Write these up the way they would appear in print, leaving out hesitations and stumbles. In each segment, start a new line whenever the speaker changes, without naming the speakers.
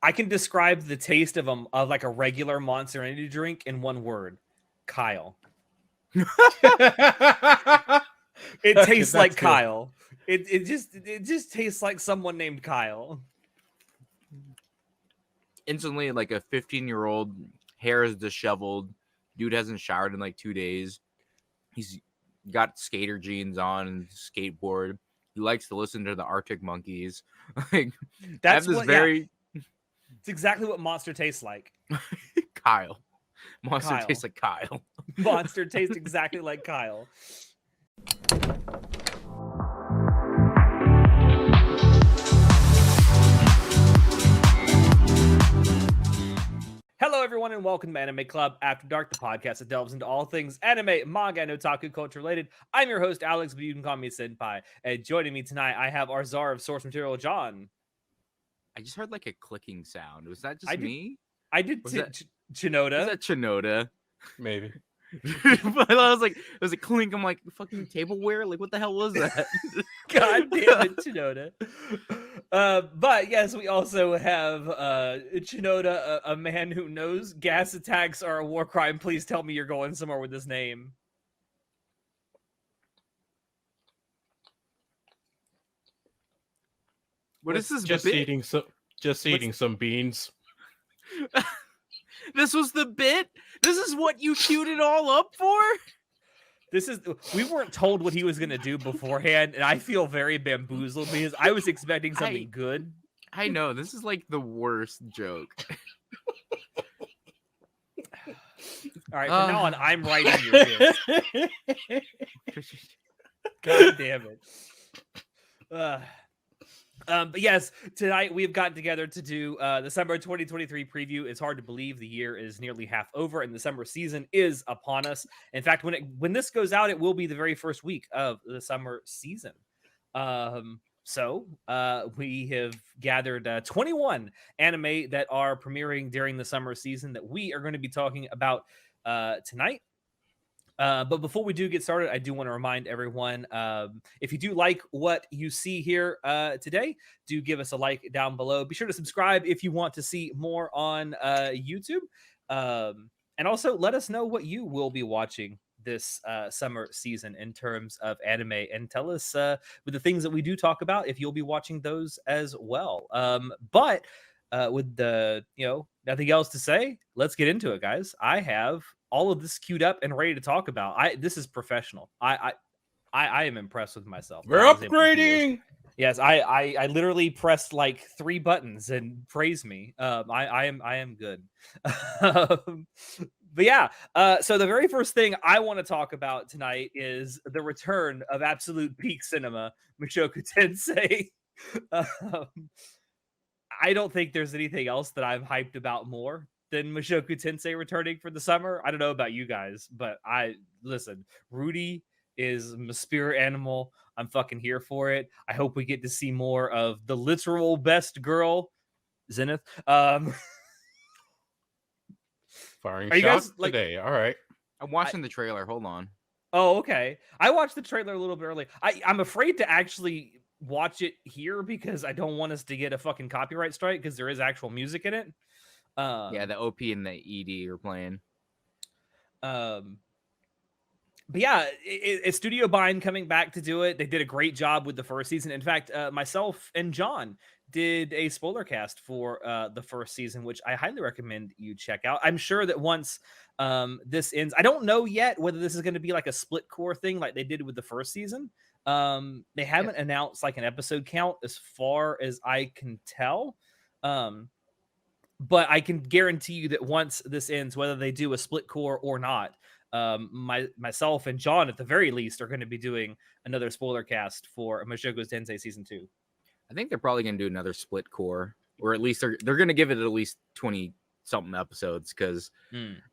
I can describe the taste of like a regular Monster Energy drink in one word: Kyle. It
Okay,
tastes like
that's good.
Kyle. It just tastes like someone named Kyle.
Instantly, like a 15-year-old, hair is disheveled. Dude hasn't showered in like 2 days. He's got skater jeans on and skateboard. He likes to listen to the Arctic Monkeys. Like, I have
That's
this
what. Yeah,
very
it's exactly what Monster tastes like.
Kyle. Monster
Kyle.
tastes like Kyle.
Monster tastes exactly like Kyle. Hello, everyone, and welcome to Anime Club After Dark, the podcast that delves into all things anime, manga, and otaku culture related. I'm your host, Alex, but you can call me Senpai. And joining me tonight, I have our czar of source material, John.
I just heard like a clicking sound. Was that just
I did-
me?
I did
Was that-
Chinoda.
Was that Chinoda?
Maybe.
But I was like, it was a clink. I'm like, fucking tableware? Like, what the hell was that?
God damn it, Chinoda. But yes, we also have Chinoda, a man who knows gas attacks are a war crime. Please tell me you're going somewhere with this name.
What is this
Just
bit?
eating some beans.
This was the bit? This is what you queued it all up for?
We weren't told what he was going to do beforehand, and I feel very bamboozled because I was expecting something good.
I know, this is like the worst joke.
All right, from now on, I'm writing your bits. God damn it. But yes, tonight we've gotten together to do the summer 2023 preview. It's hard to believe the year is nearly half over and the summer season is upon us. In fact, when this goes out, it will be the very first week of the summer season. So we have gathered 21 anime that are premiering during the summer season that we are going to be talking about tonight. But before we do get started, I do want to remind everyone, if you do like what you see here today, do give us a like down below. Be sure to subscribe if you want to see more on YouTube. And also let us know what you will be watching this summer season in terms of anime, and tell us with the things that we do talk about if you'll be watching those as well. But with the nothing else to say, let's get into it, guys. I have all of this queued up and ready to talk about. This is professional. I am impressed with myself.
We're upgrading.
Yes, I literally pressed like 3 buttons and praise me. I am good. But yeah, so the very first thing I want to talk about tonight is the return of absolute peak cinema, Mushoku Tensei. I don't think there's anything else that I'm hyped about more than Mushoku Tensei returning for the summer. I don't know about you guys, but listen, Rudy is my spirit animal. I'm fucking here for it. I hope we get to see more of the literal best girl, Zenith.
Firing
Are you
shots
guys, like-
today. All right.
I'm watching the trailer. Hold on.
Oh, okay. I watched the trailer a little bit early. I'm afraid to actually watch it here because I don't want us to get a fucking copyright strike because there is actual music in it.
Yeah, the OP and the ED are playing.
But yeah, it's Studio Bind coming back to do it. They did a great job with the first season. In fact, myself and John did a spoiler cast for the first season, which I highly recommend you check out. I'm sure that once this ends, I don't know yet whether this is going to be like a split core thing like they did with the first season. They haven't announced like an episode count as far as I can tell. But I can guarantee you that once this ends, whether they do a split core or not, myself and John at the very least are going to be doing another spoiler cast for Mushoku Tensei season 2.
I think they're probably gonna do another split core, or at least they're gonna give it at least 20 something episodes, because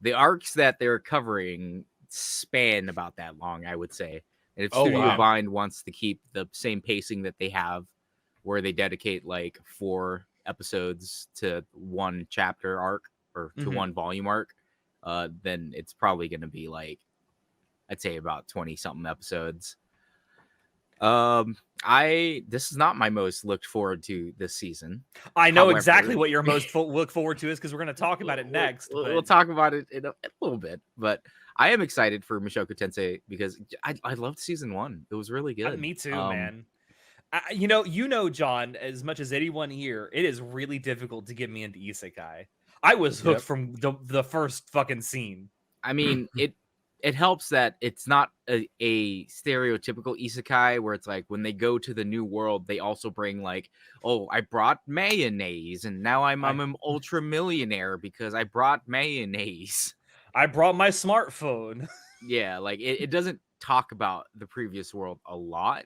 the arcs that they're covering span about that long, I would say. And if Studio Bind wants to keep the same pacing that they have, where they dedicate like 4 episodes to one chapter arc or to one volume arc, then it's probably going to be like, I'd say about 20 something episodes. This is not my most looked forward to this season.
I know exactly
However-
what your most look forward to is because we're going to talk about it next.
We'll talk about it in a little bit, but I am excited for Mushoku Tensei because I loved season 1. It was really good.
Me too, man. You know, John, as much as anyone here, it is really difficult to get me into isekai. I was hooked from the first fucking scene.
I mean, it helps that it's not a stereotypical isekai where it's like when they go to the new world, they also bring like, oh, I brought mayonnaise and now I'm an ultra millionaire because I brought mayonnaise.
I brought my smartphone.
Yeah, like it doesn't talk about the previous world a lot.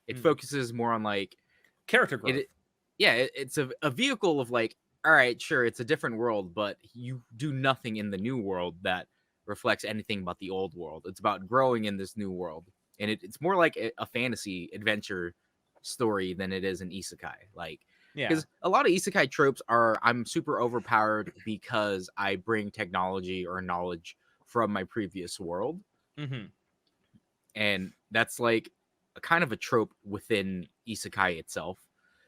It focuses more on like
character growth.
It's a vehicle of like, all right, sure, it's a different world, but you do nothing in the new world that reflects anything about the old world. It's about growing in this new world, and it's more like a fantasy adventure story than it is an isekai. Like, because a lot of isekai tropes are I'm super overpowered because I bring technology or knowledge from my previous world, and that's like a kind of a trope within isekai itself.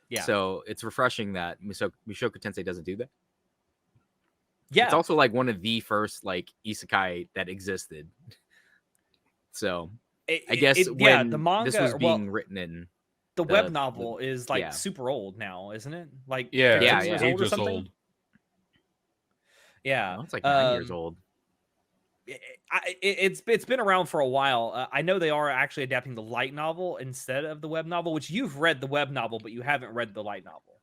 Yeah. So it's refreshing that Mushoku Tensei doesn't do that. Yeah. It's also like one of the first like isekai that existed. So I guess when
the manga,
this was being written in
the web novel is like super old now, isn't it? Like 6 years old or something.
Old.
Yeah.
Well, it's like 9 years old.
It's been around for a while. I know they are actually adapting the light novel instead of the web novel, which you've read the web novel, but you haven't read the light novel.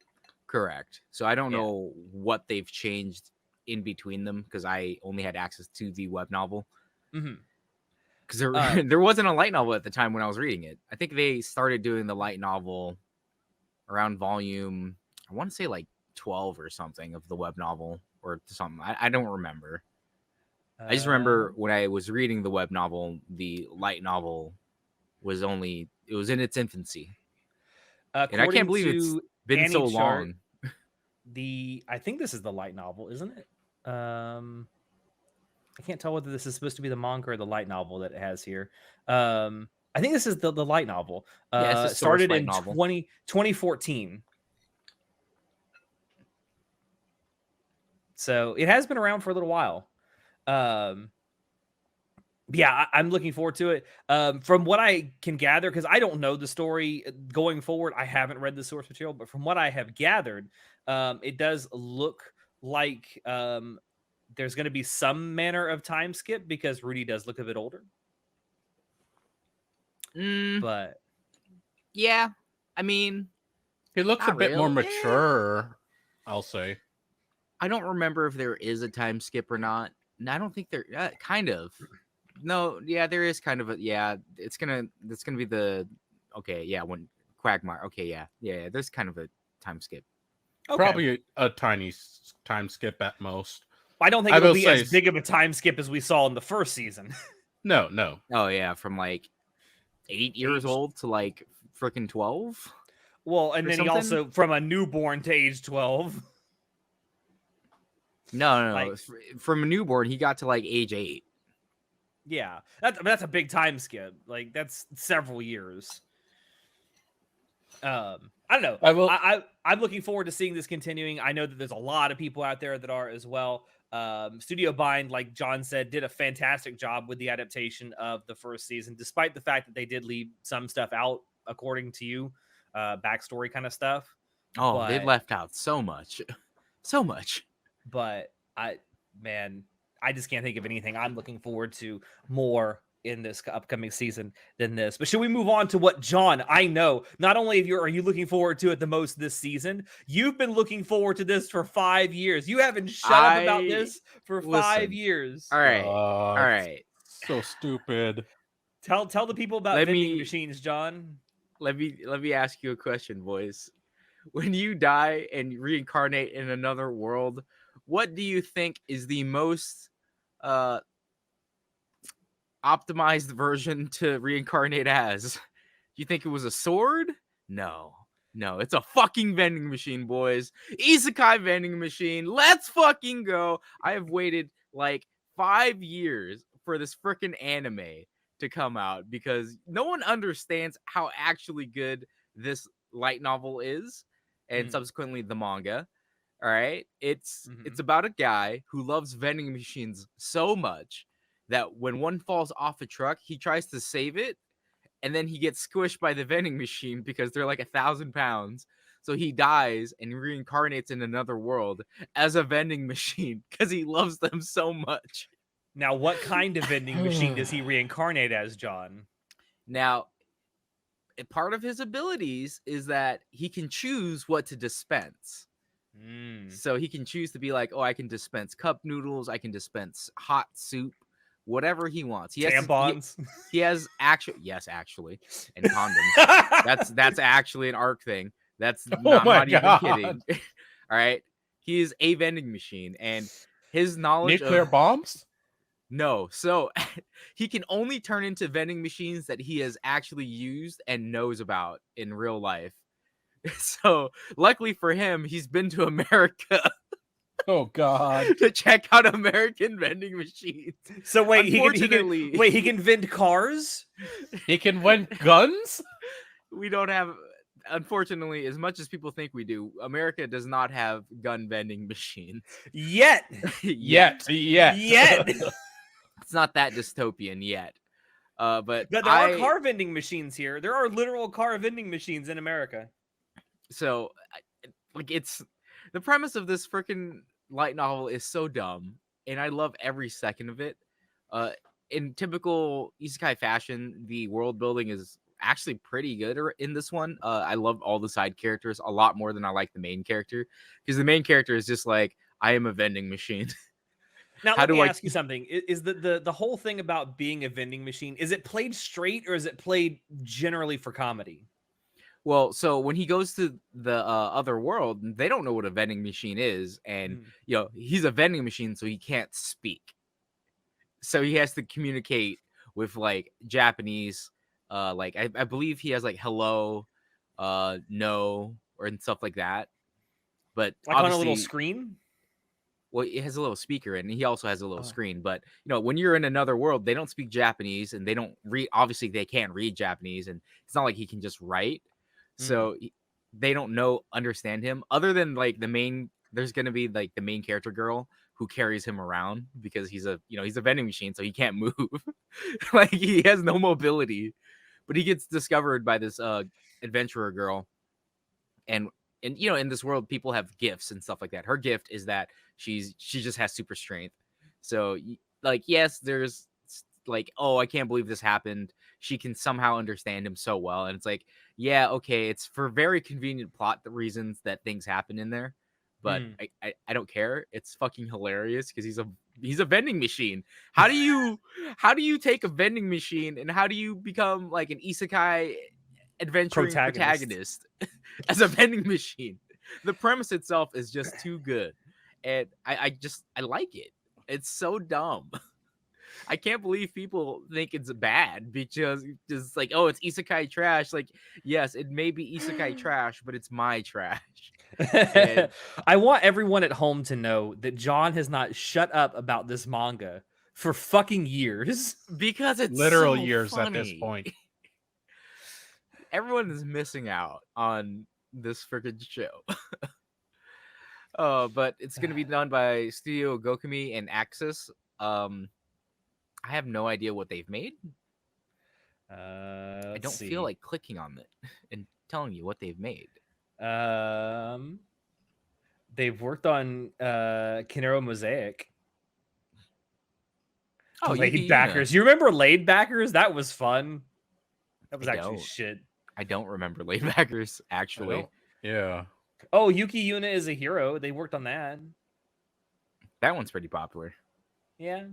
Correct. So I don't know what they've changed in between them because I only had access to the web novel. Because there wasn't a light novel at the time when I was reading it. I think they started doing the light novel around volume, I want to say like 12 or something of the web novel or something. I don't remember. I just remember when I was reading the web novel, the light novel was in its infancy. And I can't believe it's been so long.
I think this is the light novel, isn't it? I can't tell whether this is supposed to be the manga or the light novel that it has here. I think this is the light novel. It started in 2014. So it has been around for a little while. Yeah, I'm looking forward to it. From what I can gather, because I don't know the story going forward, I haven't read the source material, but from what I have gathered, it does look like there's going to be some manner of time skip because Rudy does look a bit older. But
yeah, I mean,
he looks a bit more mature. I'll say.
I don't remember if there is a time skip or not. I don't think there. Kind of. No, yeah, there is kind of a It's gonna be the when Quagmire. Okay, yeah. There's kind of a time skip.
Okay. Probably a tiny time skip at most.
I don't think it'll be as big of a time skip as we saw in the first season.
No.
Oh yeah, from like 8 years old to like freaking 12.
Well, and then he also from a newborn to age 12.
No. Like, from a newborn, he got to like age 8.
Yeah, that's a big time skip. Like that's several years. I don't know. I'm looking forward to seeing this continuing. I know that there's a lot of people out there that are as well. Studio Bind, like John said, did a fantastic job with the adaptation of the first season, despite the fact that they did leave some stuff out, according to you, backstory kind of stuff.
Oh, they left out so much.
But I just can't think of anything I'm looking forward to more in this upcoming season than this. But should we move on to what, John, I know not only are you looking forward to it the most this season, you've been looking forward to this for 5 years. You haven't shut up about this for 5 years.
All right.
So stupid.
Tell the people about vending machines, John.
Let me ask you a question, boys. When you die and reincarnate in another world, what do you think is the most optimized version to reincarnate as? Do you think it was a sword? No, it's a fucking vending machine, boys. Isekai vending machine. Let's fucking go. I have waited like 5 years for this freaking anime to come out because no one understands how actually good this light novel is, and subsequently the manga. All right, it's about a guy who loves vending machines so much that when one falls off a truck, he tries to save it, and then he gets squished by the vending machine because they're like 1,000 pounds. So he dies and reincarnates in another world as a vending machine because he loves them so much.
Now, what kind of vending machine does he reincarnate as, John?
Now, part of his abilities is that he can choose what to dispense. So he can choose to be like, oh, I can dispense cup noodles, I can dispense hot soup, whatever he wants. He has
tampons.
He has actually, and condoms. That's actually an arc thing. That's not even kidding. All right, he is a vending machine, and his knowledge
nuclear bombs.
No, so he can only turn into vending machines that he has actually used and knows about in real life. So luckily for him, he's been to America.
Oh God!
To check out American vending machines.
So wait, he can vend cars.
He can vend guns.
We don't have, unfortunately, as much as people think we do. America does not have gun vending machines
yet.
Yet.
It's not that dystopian yet. But
there are car vending machines here. There are literal car vending machines in America.
So, like, it's the premise of this freaking light novel is so dumb, and I love every second of it. In typical isekai fashion, the world building is actually pretty good in this one. I love all the side characters a lot more than I like the main character, because the main character is just like, I am a vending machine.
Now, let me ask you something. Is the whole thing about being a vending machine, is it played straight or is it played generally for comedy?
Well, so when he goes to the other world, they don't know what a vending machine is. And, he's a vending machine, so he can't speak. So he has to communicate with, like, Japanese. Like, I believe he has, like, hello, no, and stuff like that. But
like on a little screen?
Well, it has a little speaker and he also has a little screen. But, when you're in another world, they don't speak Japanese and they don't read. Obviously, they can't read Japanese. And it's not like he can just write. So they don't understand him other than like there's going to be like the main character girl who carries him around because he's a vending machine. So he can't move. Like he has no mobility, but he gets discovered by this adventurer girl. And in this world, people have gifts and stuff like that. Her gift is that she just has super strength. So like, yes, there's like, oh, I can't believe this happened. She can somehow understand him so well. And it's like, yeah, okay, it's for very convenient plot reasons that things happen in there. But I don't care. It's fucking hilarious because he's a vending machine. How do you take a vending machine and how do you become like an isekai adventuring protagonist as a vending machine? The premise itself is just too good. And I like it. It's so dumb. I can't believe people think it's bad because it's like, oh, it's isekai trash. Like, yes, it may be isekai trash, but it's my trash. And
I want everyone at home to know that John has not shut up about this manga for fucking years.
Because it's
literal
so
years
funny.
at this point.
Everyone is missing out on this freaking show. But it's going to be done by Studio Gokumi and Axis. I have no idea what they've made. I don't feel like clicking on it and telling you what they've made.
They've worked on Kinero Mosaic.
Oh,
Laid Backers. You remember Laid Backers? That was fun. That was actually shit.
I don't remember Laid Backers, actually.
Yeah.
Oh, Yuki Yuna is a hero. They worked on that.
That one's pretty popular.
Yeah.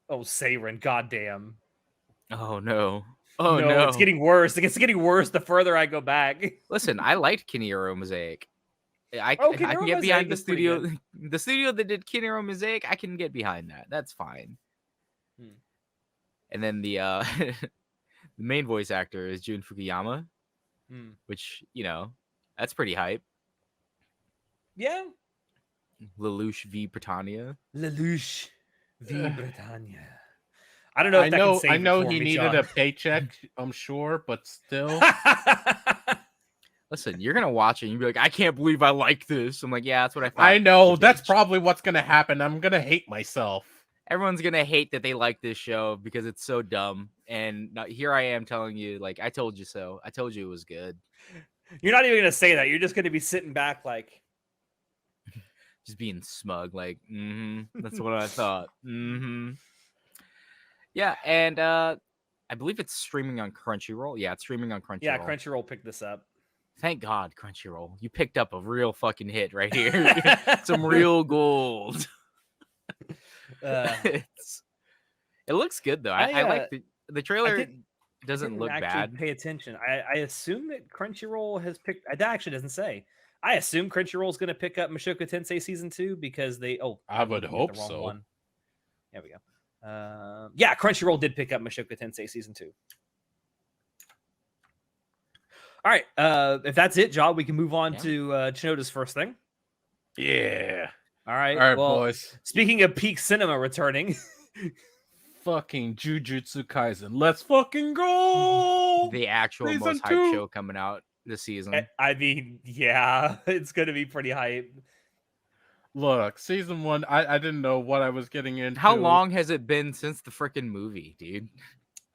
Oh, Seiren, goddamn.
Oh, no.
Oh, no. It's getting worse. It's getting worse the further I go back.
Listen, I liked Kinero Mosaic. I can get behind the studio. The studio that did Kinero Mosaic, I can get behind that. That's fine. And then the the main voice actor is Jun Fukuyama, which, that's pretty hype.
Yeah.
Lelouch v. Britannia.
Lelouch v. Britannia. I don't know if that can
I
save
know
it for
he
me,
needed
John.
a paycheck, I'm sure, but still.
Listen, you're gonna watch it and you'll be like, I can't believe I like this. I'm like, yeah, that's what I thought.
I know
you
that's
bitch.
probably what's gonna happen. I'm gonna hate myself.
Everyone's gonna hate that they like this show because it's so dumb. And now, here I am telling you, like, I told you so. I told you it was good.
You're not even gonna say that. You're just gonna be sitting back like,
Just being smug, like, that's what I thought. Yeah, and I believe it's streaming on Crunchyroll. Yeah, it's streaming on Crunchyroll.
yeah, Crunchyroll picked this up.
Thank God, Crunchyroll. You picked up a real fucking hit right here. Some real gold. It looks good though. I like the trailer. Doesn't look bad.
Pay attention. I assume that Crunchyroll has picked. That actually doesn't say. I assume Crunchyroll is going to pick up Mushoku Tensei season 2 because they. Oh,
I would
looking at
hope
the wrong
so.
one. There we go. Yeah, Crunchyroll did pick up Mushoku Tensei season 2. All right. If that's it, John, we can move on to Chinoda's first thing.
Yeah.
All right.
All right,
well,
boys.
Speaking of peak cinema returning,
Fucking Jujutsu Kaisen. Let's fucking go.
The actual
Season
most hyped
2.
show coming out this season.
I mean, yeah, it's going to be pretty hype.
Look, season 1, I didn't know what I was getting into.
How long has it been since the freaking movie, dude?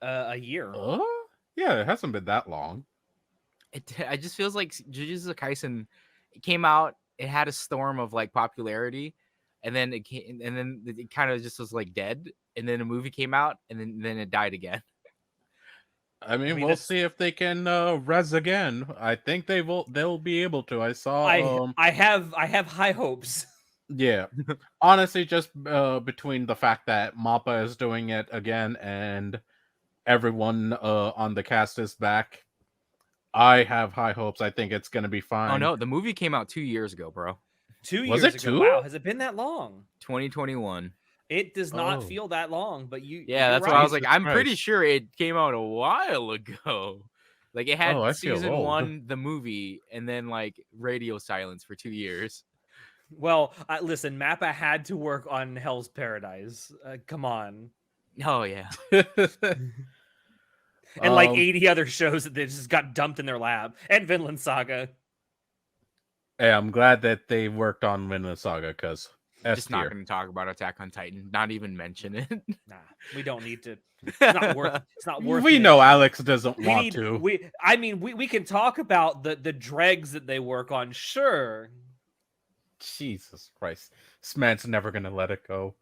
A year.
Yeah, it hasn't been that long.
It just feels like Jujutsu Kaisen came out. It had a storm of like popularity, and then it came, and then it kind of just was like dead. And then a movie came out, and then it died again.
I mean, we'll see if they can res again. I think they'll be able to. I saw.
I have high hopes.
Yeah, honestly, just between the fact that Mappa is doing it again and everyone on the cast is back, I have high hopes. I think it's gonna be fine.
Oh no, the movie came out 2 years ago, bro.
2
Was
years
it
ago.
2?
Wow, has it been that long?
2021.
It does not feel that long, but
Yeah, that's
right.
why I was like,
Jesus
I'm pretty
Christ.
sure it came out a while ago. Like it had
I feel
season
old.
1, the movie, and then like radio silence for 2 years.
Well, listen, Mappa had to work on Hell's Paradise. Come on.
Oh yeah.
And like 80 other shows that they just got dumped in their lab. And Vinland Saga.
Hey, I'm glad that they worked on Vinland Saga because
Just not going to talk about Attack on Titan. Not even mention it.
Nah, we don't need to. It's not worth. It's not worth.
We know Alex doesn't want to.
We can talk about the dregs that they work on. Sure.
Jesus Christ, this man's never gonna let it go.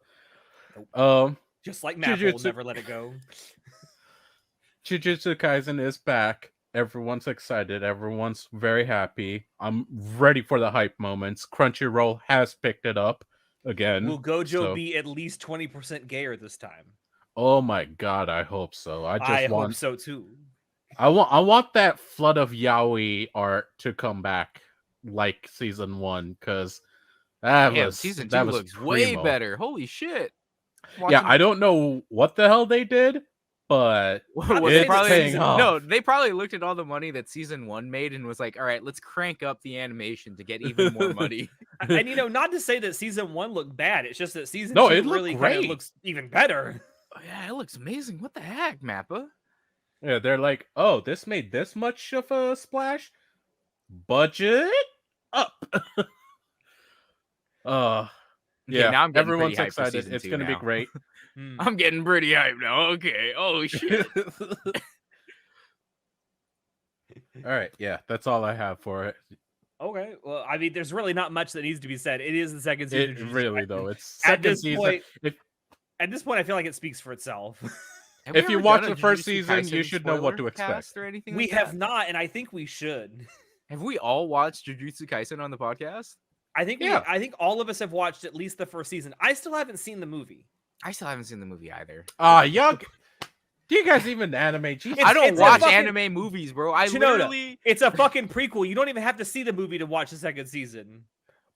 Just like Mappa will never let it go.
Jujutsu Kaisen is back. Everyone's excited. Everyone's very happy. I'm ready for the hype moments. Crunchyroll has picked it up again.
Will Gojo be at least 20% gayer this time?
Oh my god, I hope so. I
hope so too.
I want that flood of yaoi art to come back like season 1 because
season 2 looks way better. Holy shit!
Yeah, I don't know what the hell they did, but
they probably looked at all the money that season 1 made and was like, all right, let's crank up the animation to get even more money.
And not to say that season 1 looked bad, it's just that season 2 really kind of looks even better.
Oh, yeah, it looks amazing. What the heck, Mappa?
Yeah, they're like, oh, this made this much of a splash? Budget up. Yeah,
now I'm getting
everyone's
pretty hyped for
excited.
season
It's
2
going to be
now.
great.
I'm getting pretty hyped now. Okay. Oh, shit.
All right. Yeah, that's all I have for it.
Okay. Well, I mean, there's really not much that needs to be said. It is the second season.
It's second season.
At this point, I feel like it speaks for itself.
If you watch the first season, you should know what to expect.
Or anything
we
like
have
that?
not, and I think we should.
Have we all watched Jujutsu Kaisen on the podcast?
I think all of us have watched at least the first season. I still haven't seen the movie.
I still haven't seen the movie either.
Yuck. Do you guys even anime? Jesus.
I don't watch anime movies, bro.
It's a fucking prequel. You don't even have to see the movie to watch the second season.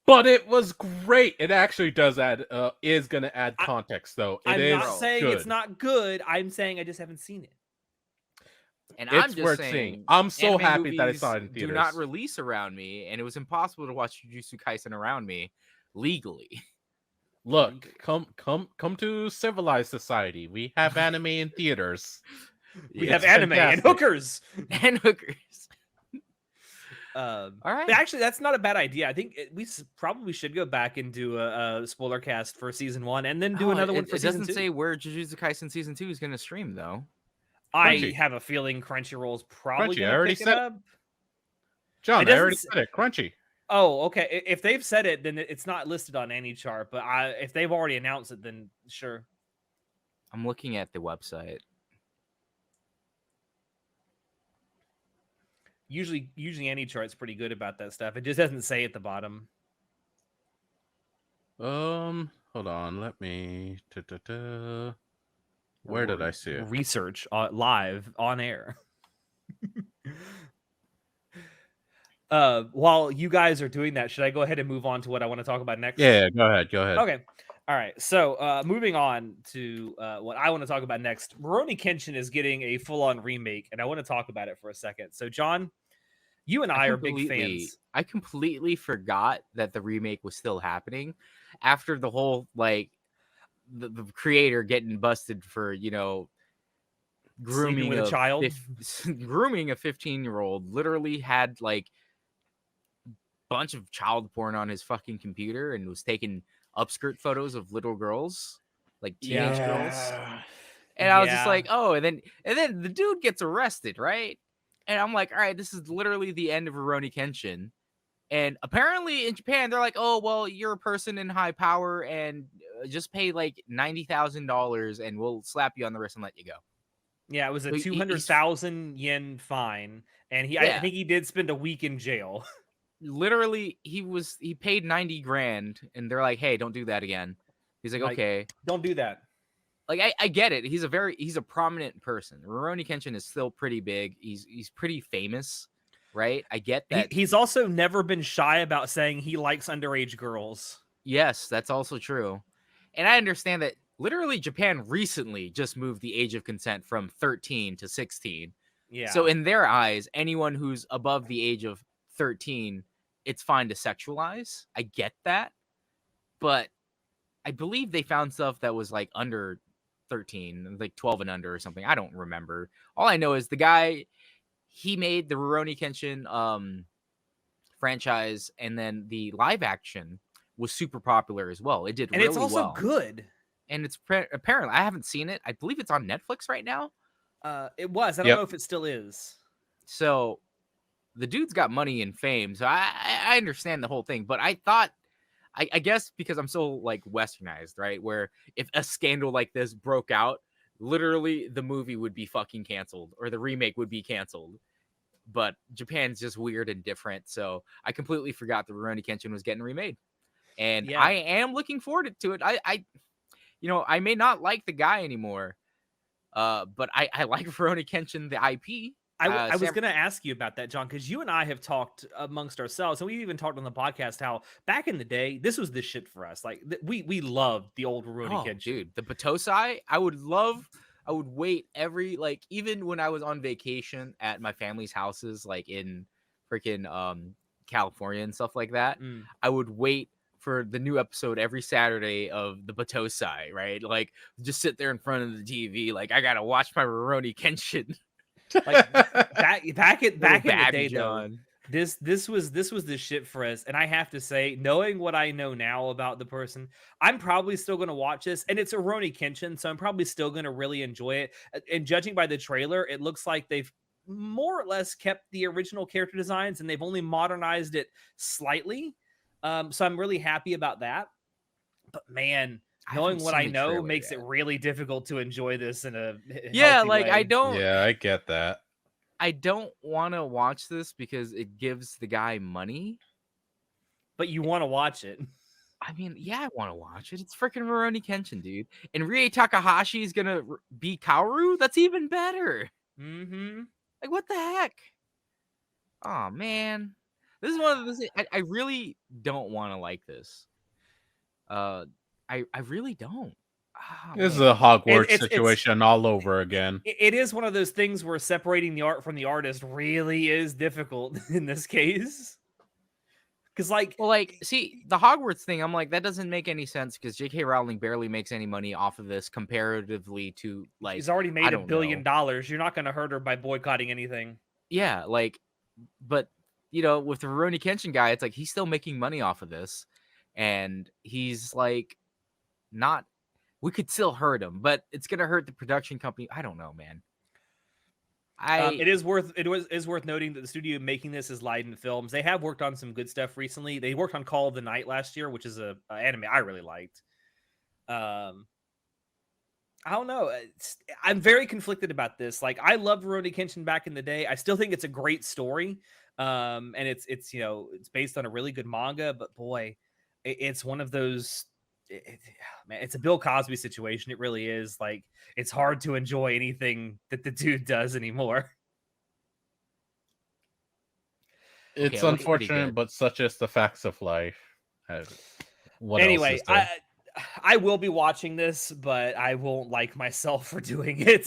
But it was great. It actually does add is going to add context though.
I'm not saying it's not good. I'm saying I just haven't seen it.
And
it's
I'm just
worth
saying,
seeing. I'm so happy that I saw it in theaters.
Do not release around me, and it was impossible to watch Jujutsu Kaisen around me legally.
Look, come to civilized society. We have anime in theaters.
We
Yeah.
have
It's
anime and
fantastic.
hookers.
And hookers.
All
right.
But actually, that's not a bad idea. I think we probably should go back and do a spoiler cast for season 1, and then do another one for
it
season
doesn't
2.
say where Jujutsu Kaisen season 2 is going to stream though.
I
Crunchy.
have a feeling Crunchyroll's probably
Crunchy, I
going to
already
pick it
said-
up.
John,
It
I already
doesn't
said it. Crunchy.
Oh, okay. If they've said it, then it's not listed on any chart. But if they've already announced it, then sure.
I'm looking at the website.
Usually any chart's pretty good about that stuff. It just doesn't say at the bottom.
Hold on. Let me. Where did I see it?
Research live on air. While you guys are doing that, should I go ahead and move on to what I want to talk about next?
Yeah, go ahead. Go ahead.
Okay. All right. So moving on to what I want to talk about next. Rurouni Kenshin is getting a full-on remake, and I want to talk about it for a second. So, John, you and I are big fans.
I completely forgot that the remake was still happening after the whole like the creator getting busted for, you know, grooming
with a child.
Grooming a 15-year-old. Literally had like bunch of child porn on his fucking computer and was taking upskirt photos of little girls, like teenage girls. And I was just like, oh, and then the dude gets arrested, right? And I'm like, all right, this is literally the end of Rurouni Kenshin. And apparently in Japan, they're like, oh, well, you're a person in high power and just pay like $90,000 and we'll slap you on the wrist and let you go.
Yeah, it was a
So
200,000 yen fine, and I think he did spend a week in jail.
Literally, he paid 90 grand, and they're like, hey, don't do that again. He's like, okay,
don't do that.
Like I get it. He's a prominent person. Rurouni Kenshin is still pretty big. He's pretty famous, right? I get that.
He's also never been shy about saying he likes underage girls.
Yes, that's also true. And I understand that literally Japan recently just moved the age of consent from 13 to 16.
Yeah.
So in their eyes, anyone who's above the age of 13, it's fine to sexualize. I get that. But I believe they found stuff that was like under 13, like 12 and under or something. I don't remember. All I know is the guy, he made the Rurouni Kenshin franchise, and then the live action was super popular as well. It did, and really
it's also good.
And it's apparently, I haven't seen it. I believe it's on Netflix right now.
It was. I don't know if it still is.
So the dude's got money and fame. So I understand the whole thing. But I thought, I guess because I'm so like westernized, right? Where if a scandal like this broke out, literally the movie would be fucking canceled or the remake would be canceled. But Japan's just weird and different. So I completely forgot that Rurouni Kenshin was getting remade. And I am looking forward to it. I I may not like the guy anymore, but I like Rurouni Kenshin, the IP.
I was going to ask you about that, John, because you and I have talked amongst ourselves, and we even talked on the podcast how back in the day, this was the shit for us. Like we loved the old Rurouni Kenshin.
Dude, the Batosai, I would wait every, like, even when I was on vacation at my family's houses, like in freaking California and stuff like that, I would wait for the new episode every Saturday of the Batosai, right? Like, just sit there in front of the TV, like, I gotta watch my Rurouni Kenshin.
Like back in the day,
John.
though, this was the shit for us. And I have to say, knowing what I know now about the person, I'm probably still going to watch this. And it's a Rurouni Kenshin, so I'm probably still going to really enjoy it. And judging by the trailer, it looks like they've more or less kept the original character designs, and they've only modernized it slightly. So I'm really happy about that. But man, knowing what I know makes it really difficult to enjoy this in a
like way.
I get that.
I don't want to watch this because it gives the guy money.
But you want to watch it.
I mean, yeah, I want to watch it. It's freaking Rurouni Kenshin, dude. And Rie Takahashi is gonna be Kaoru. That's even better.
Mm-hmm.
Like, what the heck? Oh man, this is one of those. I really don't want to like this. I really don't. Oh,
this is a Hogwarts situation all over again.
It is one of those things where separating the art from the artist really is difficult in this case. Because like,
Well, like, see, the Hogwarts thing, I'm like, that doesn't make any sense because J.K. Rowling barely makes any money off of this comparatively to, like,
she's already
I
made
don't
$1 billion.
know.
You're not going to hurt her by boycotting anything.
Yeah, like, but, you know, with the Rurouni Kenshin guy, it's like he's still making money off of this. And he's like, not, we could still hurt him, but it's going to hurt the production company. I don't know, man.
It is worth noting that the studio making this is Leiden Films. They have worked on some good stuff recently. They worked on Call of the Night last year, which is a anime I really liked. I don't know. I'm very conflicted about this. Like, I loved Rurouni Kenshin back in the day. I still think it's a great story. And it's it's based on a really good manga, but boy, it's one of those. Man, it's a Bill Cosby situation. It really is. Like, it's hard to enjoy anything that the dude does anymore.
It's
it looks pretty
unfortunate,
good.
but such is the facts of life. What
Anyway,
else is there?
I will be watching this, but I won't like myself for doing it.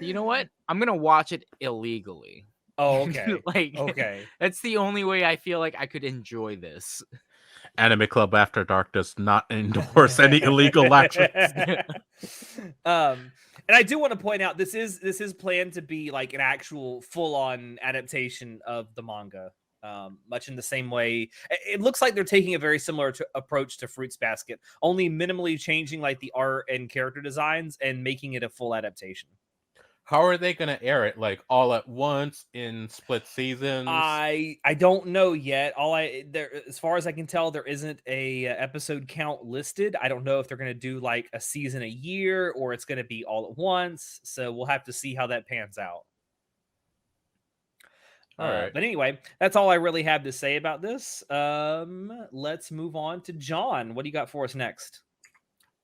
You know what? I'm going to watch it illegally.
Oh, okay.
Like,
Okay.
that's the only way I feel like I could enjoy this.
Anime Club After Dark does not endorse any illegal actions.
And I do want to point out this is planned to be like an actual full-on adaptation of the manga. Much in the same way, it looks like they're taking a very similar approach to Fruits Basket, only minimally changing like the art and character designs and making it a full adaptation.
How are they going to air it? Like all at once in split seasons?
I don't know yet. As far as I can tell, there isn't a episode count listed. I don't know if they're going to do like a season a year or it's going to be all at once. So we'll have to see how that pans out.
All right.
But anyway, that's all I really have to say about this. Let's move on to John. What do you got for us next?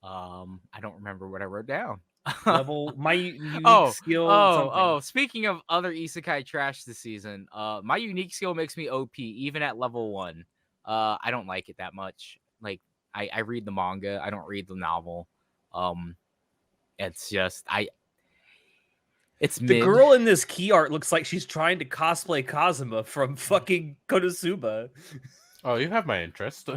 I don't remember what I wrote down.
Level my unique skill.
Speaking of other isekai trash this season, my unique skill makes me OP even at level 1. I don't like it that much. Like, I read the manga, I don't read the novel. It's just it's
the
mid.
girl in this key art looks like she's trying to cosplay Kazuma from fucking Konosuba.
Oh, you have my interest.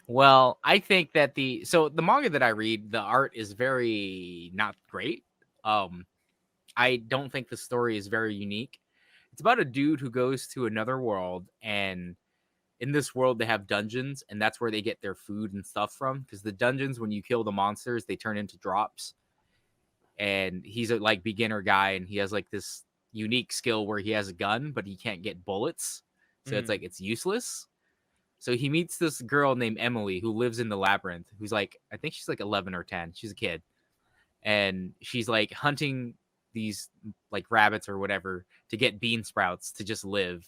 Well, I think that the manga that I read, the art is very not great. I don't think the story is very unique. It's about a dude who goes to another world, and in this world they have dungeons, and that's where they get their food and stuff from. Because the dungeons, when you kill the monsters, they turn into drops. And he's a like beginner guy, and he has like this unique skill where he has a gun, but he can't get bullets. So it's like it's useless. So he meets this girl named Emily who lives in the labyrinth, who's like, I think she's like 11 or 10. She's a kid. And she's like hunting these like rabbits or whatever to get bean sprouts to just live.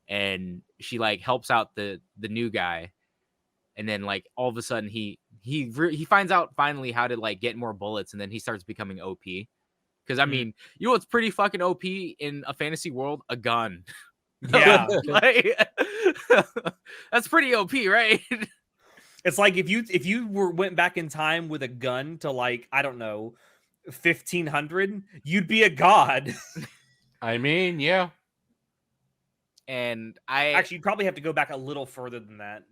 And she like helps out the new guy. And then like all of a sudden he finds out finally how to like get more bullets, and then he starts becoming OP. Because I mean, you know what's pretty fucking OP in a fantasy world? A gun.
Yeah.
Like, that's pretty OP, right?
It's like if you went back in time with a gun to like, I don't know, 1500, you'd be a god.
I mean, yeah.
And
actually, you'd probably have to go back a little further than that.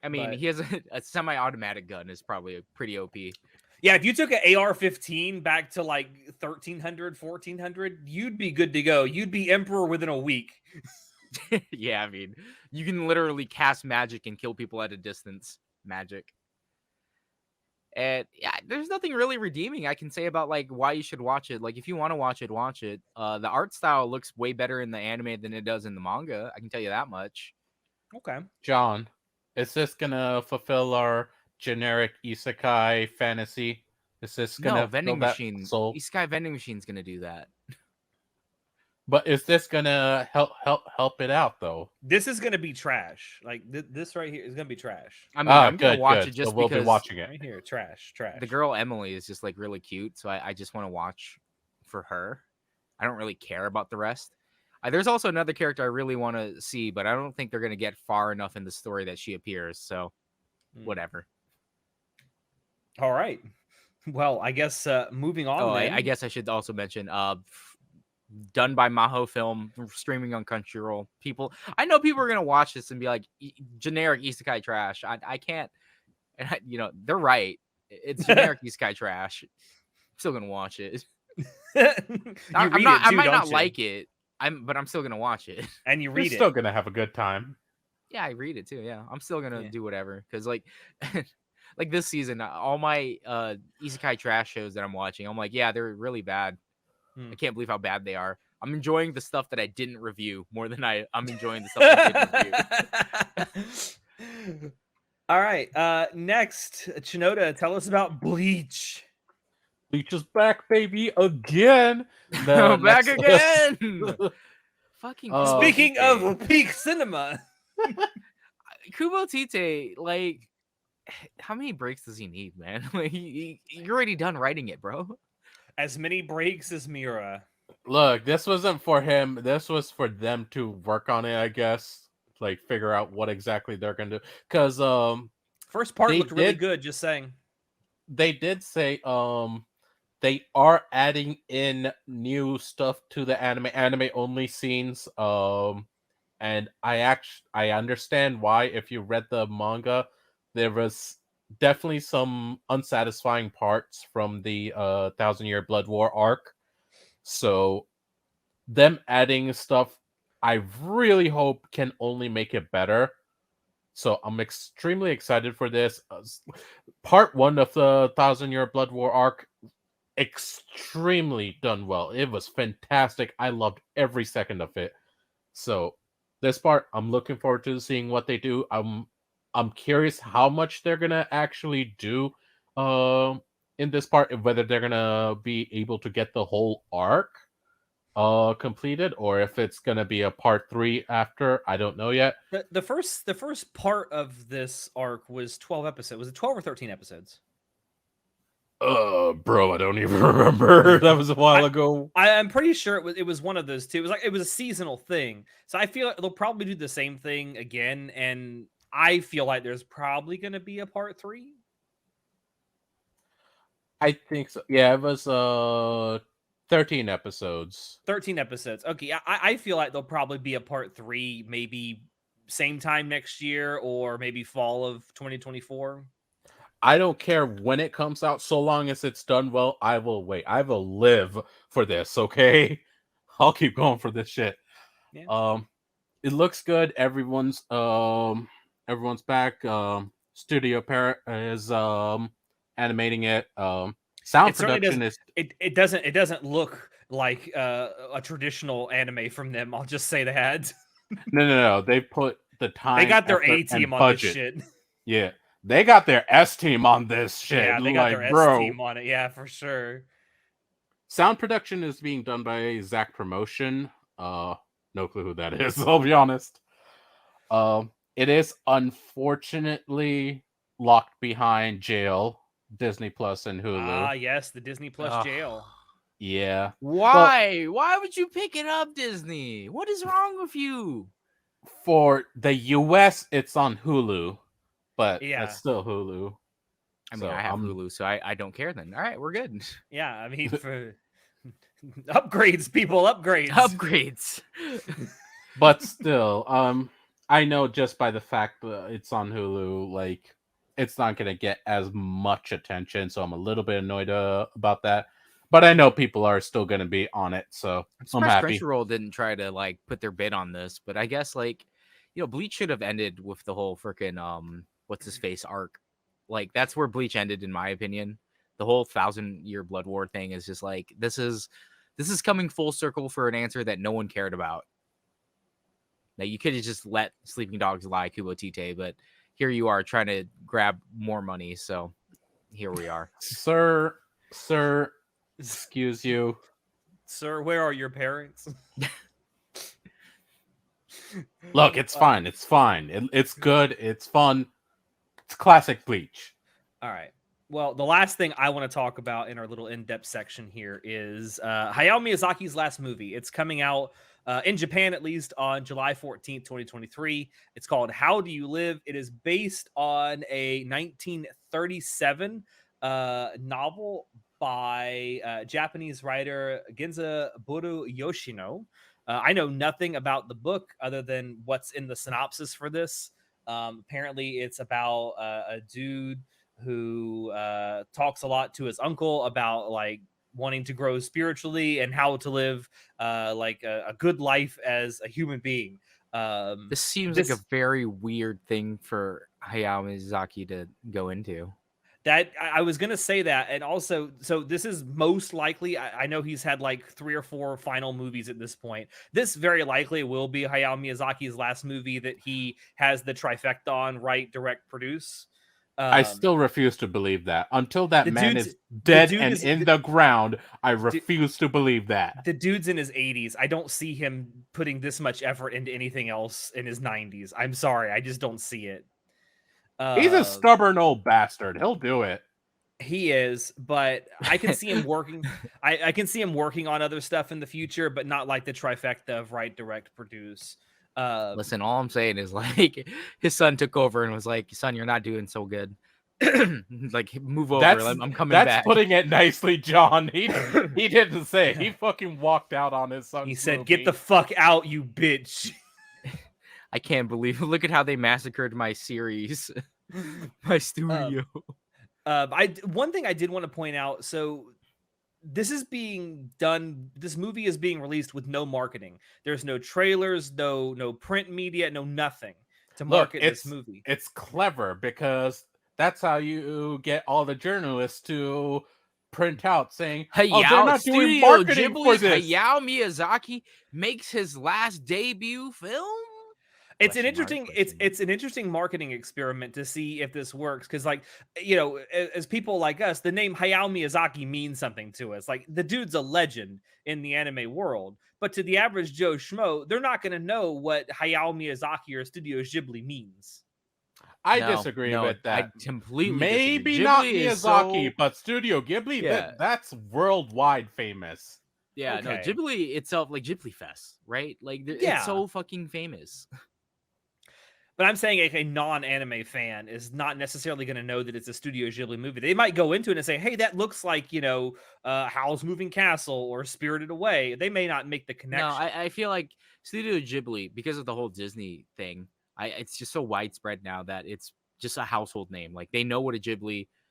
I mean,
but
he has a semi-automatic gun is probably a pretty OP.
Yeah, if you took an AR-15 back to like 1300, 1400, you'd be good to go. You'd be emperor within a week.
Yeah, I mean, you can literally cast magic and kill people at a distance. Magic. And yeah, there's nothing really redeeming I can say about like why you should watch it. Like, if you want to watch it, watch it. The art style looks way better in the anime than it does in the manga. I can tell you that much.
Okay.
John, is this gonna fulfill our generic isekai fantasy? Is this gonna
vending
fill
machine?
that soul?
Isekai vending machine's gonna do that.
But is this gonna help it out though?
This is gonna be trash. Like this right here is gonna be trash.
I mean, I'm gonna watch it just
so we'll
because
be watching it
right here. Trash.
the girl Emily is just like really cute, so I just want to watch for her. I don't really care about the rest. There's also another character I really want to see, but I don't think they're gonna get far enough in the story that she appears. So, whatever.
All right. Well, I guess moving on.
Oh, I guess I should also mention done by Maho Film, streaming on Crunchyroll. I know people are gonna watch this and be like, generic isekai trash. I can't, and they're right. It's generic isekai trash. I'm still gonna watch it.
You read it
I
too,
might
don't
not
you?
like it. But I'm still gonna watch it.
And you
You're
read
still
it.
gonna have a good time.
Yeah, I read it too. Yeah, I'm still gonna
Yeah.
do whatever because like this season, all my isekai trash shows that I'm watching, I'm like, yeah, they're really bad. I can't believe how bad they are. I'm enjoying the stuff that I didn't review more than I'm enjoying the stuff I did review.
All right. Next, Chinoda, tell us about Bleach.
Bleach is back, baby, again.
I'm back again. Fucking
Speaking
Tite.
of peak cinema,
Kubo Tite, like, how many breaks does he need, man? Like, you're already done writing it, bro.
as many breaks as Mira.
Look, this wasn't for him. This was for them to work on it, I guess. Like figure out what exactly they're gonna do. Because
First part
they
looked really
did-
good. Just saying.
they did say they are adding in new stuff to the anime only scenes. And I understand why. If you read the manga, there was definitely some unsatisfying parts from the 1,000-Year Blood War arc. So them adding stuff, I really hope can only make it better. So I'm extremely excited for this. Part 1 of the 1,000-Year Blood War arc, extremely done well. It was fantastic. I loved every second of it. So this part, I'm looking forward to seeing what they do. I'm curious how much they're gonna actually do in this part, whether they're gonna be able to get the whole arc completed, or if it's gonna be a part 3 after. I don't know yet.
The first part of this arc was 12 episodes. Was it 12 or 13 episodes?
Bro, I don't even remember. That was a while ago.
I'm pretty sure it was one of those two. It was a seasonal thing. So I feel like they'll probably do the same thing again, and I feel like there's probably going to be a part 3.
I think so. Yeah, it was 13 episodes.
13 episodes. Okay, I feel like there'll probably be a part 3, maybe same time next year or maybe fall of 2024.
I don't care when it comes out, so long as it's done well. I will wait. I will live for this. Okay, I'll keep going for this shit.
Yeah.
It looks good. Everyone's back. Studio Parrot is animating it. Sound production is.
It doesn't look like a traditional anime from them. I'll just say that.
No. They put the time.
They got their
effort,
A team
and
on
budget.
this shit.
Yeah, they got their S team on this shit.
Yeah, they got their S team on it. Yeah, for sure.
Sound production is being done by Zach Promotion. No clue who that is. I'll be honest. It is unfortunately locked behind Jail, Disney Plus, and Hulu.
Ah, yes, the Disney Plus Jail.
Yeah.
Why? Why would you pick it up, Disney? What is wrong with you?
For the US, it's on Hulu, but
Yeah.
it's still Hulu.
I mean, I have Hulu, so I don't care then. All right, we're good.
Yeah, I mean, for upgrades, people, upgrades.
Upgrades.
But still, I know just by the fact that it's on Hulu, like, it's not going to get as much attention, so I'm a little bit annoyed about that. But I know people are still going to be on it, so I'm happy.
Crunchyroll didn't try to like put their bid on this, but I guess like Bleach should have ended with the whole freaking what's his face arc. Like that's where Bleach ended, in my opinion. The whole 1,000-Year Blood War thing is just like this is coming full circle for an answer that no one cared about. Now you could have just let Sleeping Dogs lie, Kubo Tite, but here you are trying to grab more money, so here we are.
Sir, excuse you.
Sir, where are your parents?
Look, it's fine. It's fine. It's good. It's fun. It's classic Bleach.
All right. Well, the last thing I want to talk about in our little in-depth section here is Hayao Miyazaki's last movie. It's coming out in Japan, at least, on July 14th, 2023. It's called How Do You Live? It is based on a 1937 novel by Japanese writer Genzaburo Yoshino. I know nothing about the book other than what's in the synopsis for this. Apparently, it's about a dude who talks a lot to his uncle about like wanting to grow spiritually and how to live like a good life as a human being.
This seems like a very weird thing for Hayao Miyazaki to go into.
That I was gonna say that, and also, so this is most likely. I know he's had like 3 or 4 final movies at this point. This very likely will be Hayao Miyazaki's last movie that he has the trifecta on: write, direct, produce.
I still refuse to believe that. Until that man is
the
dead
dude
and
is-
in the ground, I refuse to believe that.
The dude's in his 80s. I don't see him putting this much effort into anything else in his 90s. I'm sorry, I just don't see it.
He's a stubborn old bastard. He'll do it.
He is, but I can see him working. I can see him working on other stuff in the future, but not like the trifecta of write, direct, produce.
Listen, all I'm saying is like his son took over and was like, "Son, you're not doing so good. Like, move over. I'm coming back."
That's putting it nicely, John. He didn't say it. He fucking walked out on his son's
He said,
movie.
"Get the fuck out, you bitch."
I can't believe. Look at how they massacred my series, my studio.
One thing I did want to point out. So this is being done. This movie is being released with no marketing. There's no trailers, no print media, no nothing to market this movie.
It's clever because that's how you get all the journalists to print out saying, "Oh, they're not doing marketing for this."
Hayao Miyazaki makes his last debut film.
It's an interesting marketing experiment to see if this works, because like, you know, as people like us, the name Hayao Miyazaki means something to us. Like, the dude's a legend in the anime world, but to the average Joe Schmo, they're not going to know what Hayao Miyazaki or Studio Ghibli means.
I disagree with that.
I completely
maybe
disagree.
not Miyazaki, but Studio Ghibli, that's worldwide famous.
Yeah,
Okay.
no, Ghibli itself, like Ghibli Fest, right? Like, it's so fucking famous.
But I'm saying a non-anime fan is not necessarily going to know that it's a Studio Ghibli movie. They might go into it and say, "Hey, that looks like, you know, Howl's Moving Castle or Spirited Away." They may not make the connection.
No, I feel like Studio Ghibli, because of the whole Disney thing, it's just so widespread now that it's just a household name. Like, they know what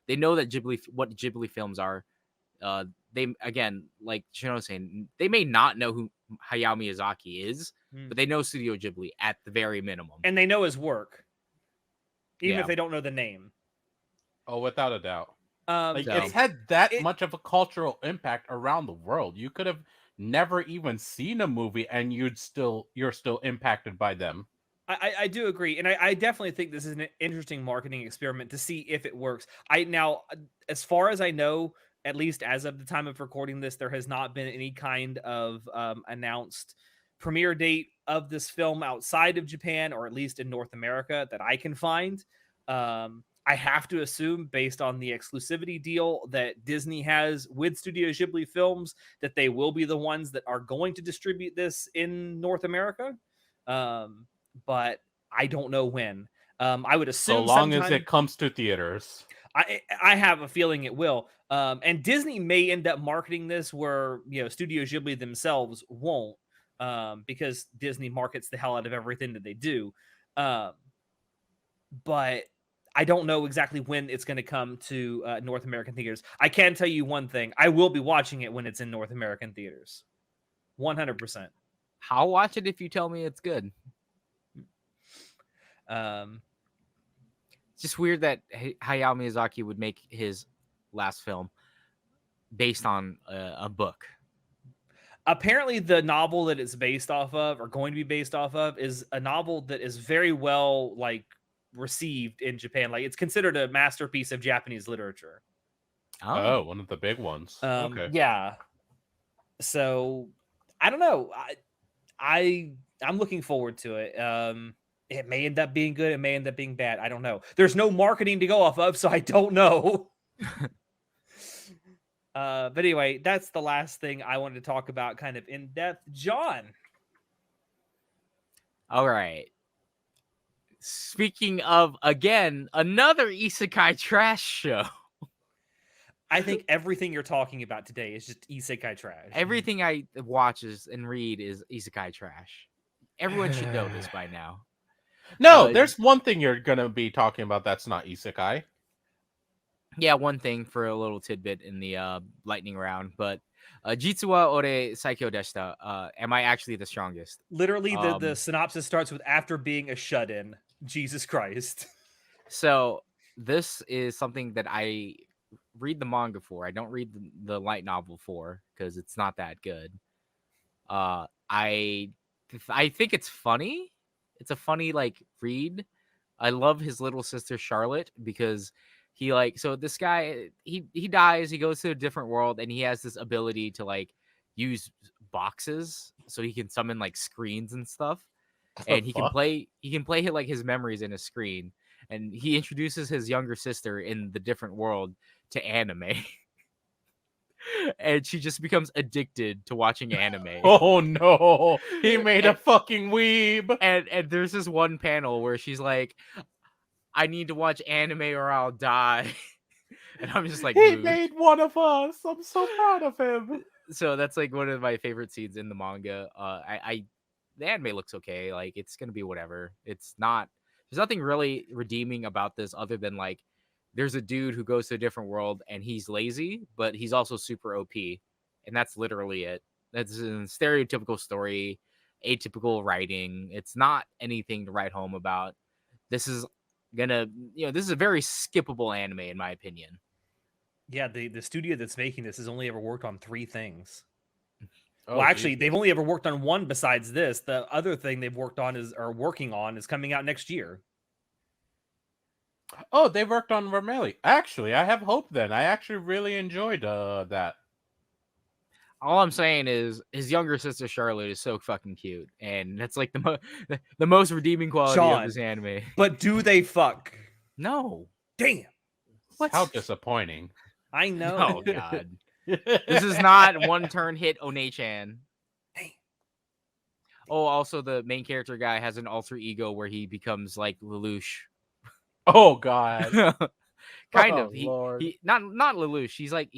they know that what Ghibli films are. They, again, like Shino was saying, they may not know who Hayao Miyazaki is, but they know Studio Ghibli at the very minimum.
And they know his work, even if they don't know the name.
Oh, without a doubt.
Like,
it's had that much of a cultural impact around the world. You could have never even seen a movie and you're still impacted by them.
I do agree, and I definitely think this is an interesting marketing experiment to see if it works. Now, as far as I know, at least as of the time of recording this, there has not been any kind of announced premiere date of this film outside of Japan, or at least in North America, that I can find. I have to assume, based on the exclusivity deal that Disney has with Studio Ghibli Films, that they will be the ones that are going to distribute this in North America. But I don't know when. I would assume
so long as it comes to theaters.
I have a feeling it will. And Disney may end up marketing this where, you know, Studio Ghibli themselves won't, because Disney markets the hell out of everything that they do. But I don't know exactly when it's going to come to North American theaters. I can tell you one thing. I will be watching it when it's in North American theaters. 100%.
I'll watch it if you tell me it's good. It's just weird that Hayao Miyazaki would make his last film based on a book.
Apparently, the novel that it's based off of, or going to be based off of, is a novel that is very well received in Japan. Like, it's considered a masterpiece of Japanese literature.
Oh, one of the big ones. Okay.
Yeah. So I don't know. I'm looking forward to it. It may end up being good. It may end up being bad. I don't know. There's no marketing to go off of, so I don't know. But anyway, that's the last thing I wanted to talk about kind of in depth. John.
All right. Speaking of, again, another isekai trash show.
I think everything you're talking about today is just isekai trash.
Everything I watch and read is isekai trash. Everyone should know this by now.
No, there's one thing you're gonna be talking about that's not isekai.
Yeah, one thing for a little tidbit in the lightning round, but Jitsu wa ore saikyo deshita. Am I actually the strongest?
Literally, the synopsis starts with after being a shut-in. Jesus Christ.
So this is something that I read the manga for. I don't read the light novel for because it's not that good. I think it's funny. It's a funny like read. I love his little sister Charlotte because he so this guy he dies, he goes to a different world and he has this ability to like use boxes so he can summon like screens and stuff. And he can play like his memories in a screen. And he introduces his younger sister in the different world to anime. And she just becomes addicted to watching anime.
Oh no, he made a fucking weeb.
And there's this one panel where she's like, I need to watch anime or I'll die. And I'm just like,
he made one of us. I'm so proud of him.
So that's like one of my favorite scenes in the manga. The anime looks okay. Like it's gonna be whatever. It's not. There's nothing really redeeming about this other than like there's a dude who goes to a different world and he's lazy, but he's also super OP, and that's literally it. That's a stereotypical story, atypical writing. It's not anything to write home about. This is this is a very skippable anime in my opinion.
Yeah, the studio that's making this has only ever worked on 3 things.
Oh,
well, actually,
Jesus.
they've only ever worked on one besides this. The other thing they've worked on is coming out next year.
Oh, they worked on Vermelli. Actually, I have hope then. I actually really enjoyed that.
All I'm saying is his younger sister Charlotte is so fucking cute, and that's like the most redeeming quality
Sean,
of this anime.
But do they fuck?
No.
Damn.
What?
How disappointing.
I know.
Oh god. This is not one turn hit One-chan.
Damn.
Oh, also the main character guy has an alter ego where he becomes like Lelouch.
Oh god.
Kind
Oh,
of. He
Lord.
not Lelouch. He's like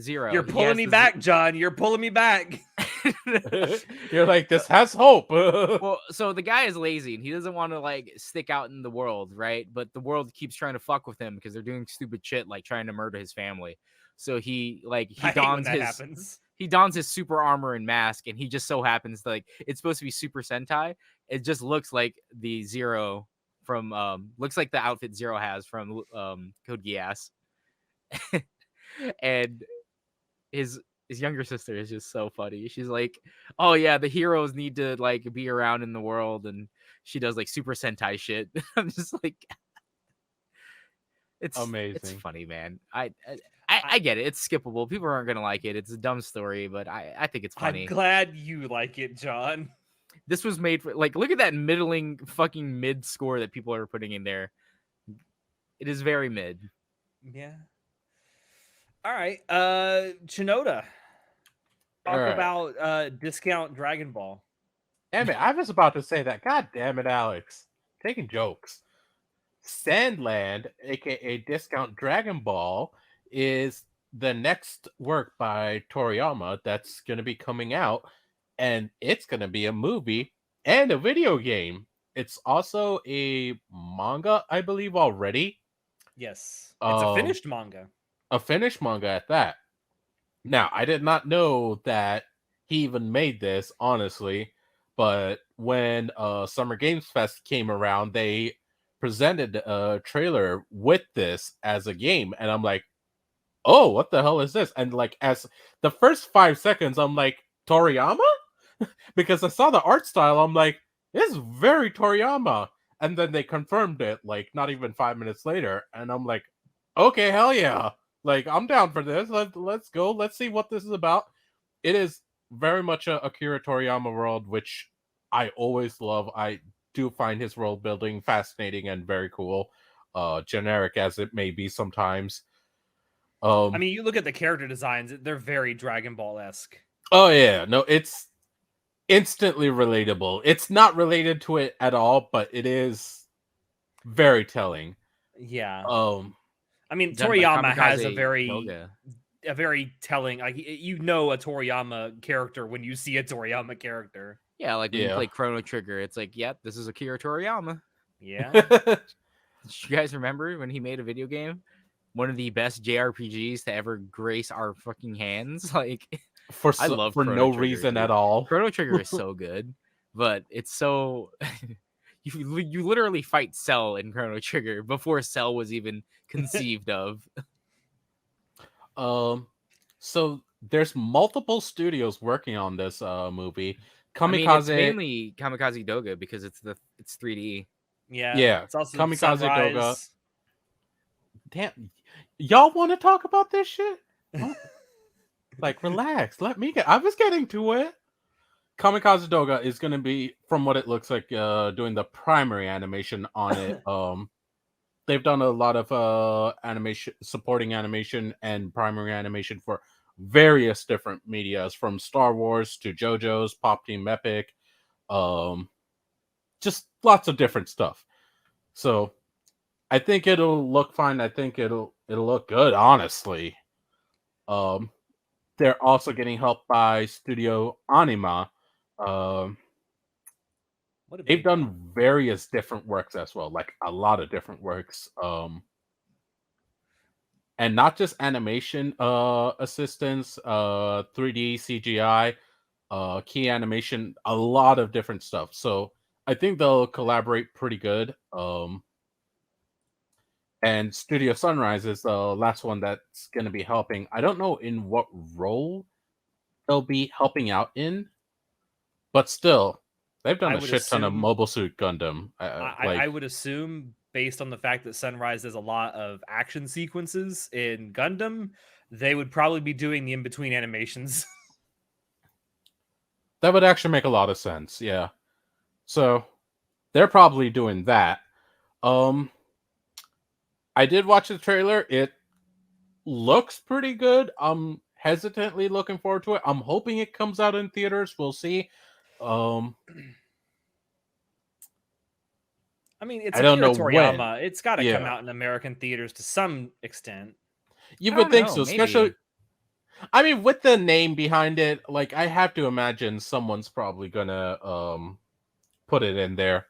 Zero.
You're
He
pulling
has
me
the
back, John. You're pulling me back.
You're like, this has hope.
Well, so the guy is lazy and he doesn't want to like stick out in the world, right? But the world keeps trying to fuck with him because they're doing stupid shit like trying to murder his family. So he
I hate when
dons
that
his
happens.
he dons his super armor and mask, and he just so happens to, like, it's supposed to be Super Sentai. It just looks like the Zero from looks like the outfit Zero has from Code Geass. And his younger sister is just so funny. She's like, "Oh yeah, the heroes need to like be around in the world," and she does like Super Sentai shit. I'm just like, it's
amazing.
It's funny, man. I get it. It's skippable. People aren't gonna like it. It's a dumb story, but I think it's funny.
I'm glad you like it, John.
This was made for like, look at that middling fucking mid score that people are putting in there. It is very mid.
Yeah. All right. Chinoda. Talk
All right.
about Discount Dragon Ball.
Damn it, I was about to say that. God damn it, Alex. Taking jokes. Sandland, aka Discount Dragon Ball, is the next work by Toriyama that's going to be coming out, and it's going to be a movie and a video game. It's also a manga, I believe, already.
Yes. It's a finished manga.
A finished manga at that. Now, I did not know that he even made this, honestly, but when Summer Games Fest came around, they presented a trailer with this as a game, and I'm like, oh, what the hell is this? And like, as the first 5 seconds, I'm like, Toriyama? Because I saw the art style, I'm like, this is very Toriyama. And then they confirmed it, like, not even 5 minutes later, and I'm like, okay, hell yeah. Like, I'm down for this. Let's go. Let's see what this is about. It is very much a Akira Toriyama world, which I always love. I do find his world building fascinating and very cool, generic as it may be sometimes.
I mean, you look at the character designs; they're very Dragon Ball-esque.
Oh yeah, no, it's instantly relatable. It's not related to it at all, but it is very telling.
Yeah. I mean,
done by
Toriyama has a
Kamikaze Toga.
very telling, like, you know, a Toriyama character when you see a Toriyama character.
Yeah, like when you
Yeah.
play Chrono Trigger, it's like, yep, this is Akira Toriyama.
Yeah.
Did you guys remember when he made a video game? One of the best JRPGs to ever grace our fucking hands. Like, I love
for
Chrono
no
Trigger,
reason
dude.
at all.
Chrono Trigger is so good, but it's so you literally fight Cell in Chrono Trigger before Cell was even conceived of.
So there's multiple studios working on this movie.
I mean, it's
Kamikaze,
mainly Kamikaze Doga because it's 3D.
yeah,
It's also
Kamikaze
Sunrise.
Doga. Damn, y'all want to talk about this shit? Like, relax. Let me get. I was getting to it. Kamikaze Doga is going to be, from what it looks like, doing the primary animation on it. They've done a lot of animation, supporting animation, and primary animation for various different medias, from Star Wars to JoJo's, Pop Team Epic, just lots of different stuff. So I think it'll look fine. I think it'll look good, honestly. They're also getting help by Studio Anima. They've done various different works as well, like a lot of different works. And not just animation assistance, 3D CGI, key animation, a lot of different stuff. So I think they'll collaborate pretty good. And Studio Sunrise is the last one that's going to be helping. I don't know in what role they'll be helping out in, but still, they've done a shit ton of Mobile Suit Gundam.
I would assume, based on the fact that Sunrise does a lot of action sequences in Gundam, they would probably be doing the in-between animations.
That would actually make a lot of sense, yeah. So, they're probably doing that. I did watch the trailer. It looks pretty good. I'm hesitantly looking forward to it. I'm hoping it comes out in theaters. We'll see.
I mean, it's
I don't know
Toriyama.
when.
It's got to come out in American theaters to some extent.
You would think so,
maybe.
especially. I mean, with the name behind it, like, I have to imagine someone's probably gonna put it in there.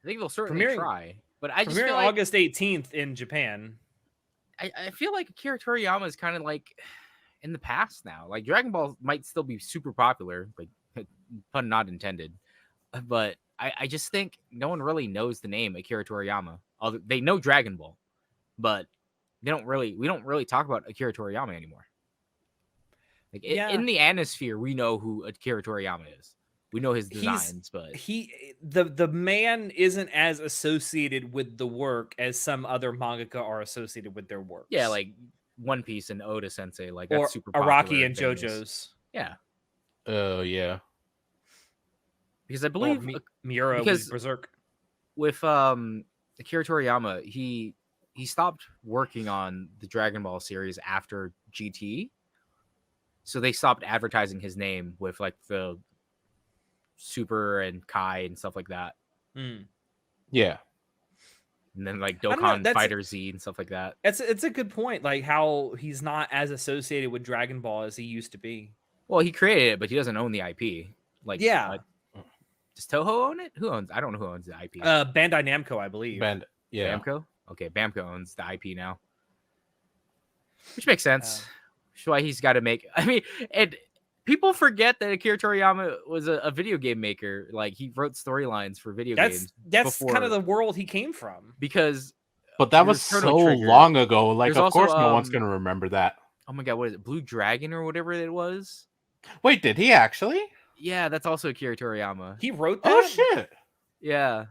I think they'll certainly try. But I just feel like
August 18th in Japan.
I feel like Akira Toriyama is kind of like in the past now. Like, Dragon Ball might still be super popular, like, pun not intended. But I just think no one really knows the name Akira Toriyama. They know Dragon Ball, but we don't really talk about Akira Toriyama anymore. Like, in the Anosphere, we know who Akira Toriyama is. We know his designs, but
the man isn't as associated with the work as some other mangaka are associated with their works.
Yeah, like One Piece and Oda Sensei, like,
or
that's super popular.
Araki and JoJo's.
Yeah.
Oh yeah.
Because I believe
Miura was Berserk.
With Akira Toriyama, he stopped working on the Dragon Ball series after GT. So they stopped advertising his name with, like, the Super and Kai and stuff like that.
Yeah.
And then, like, Dokkan Fighter Z and stuff like that.
It's a good point, like how he's not as associated with Dragon Ball as he used to be.
Well, he created it, but he doesn't own the IP. Like, does Toho own it? Who owns? I don't know who owns the IP.
Bandai Namco, I believe.
Bamco? Okay, Bamco owns the IP now. Which makes sense. Which is why he's got to make... I mean, people forget that Akira Toriyama was a video game maker. Like, he wrote storylines for video games.
That's kind of the world he came from.
Because...
But that was so long ago. Like, of course no one's going to remember that.
Oh my god, what is it? Blue Dragon or whatever it was?
Wait, did he actually?
Yeah, that's also Akira Toriyama.
He wrote that?
Oh, shit.
Yeah.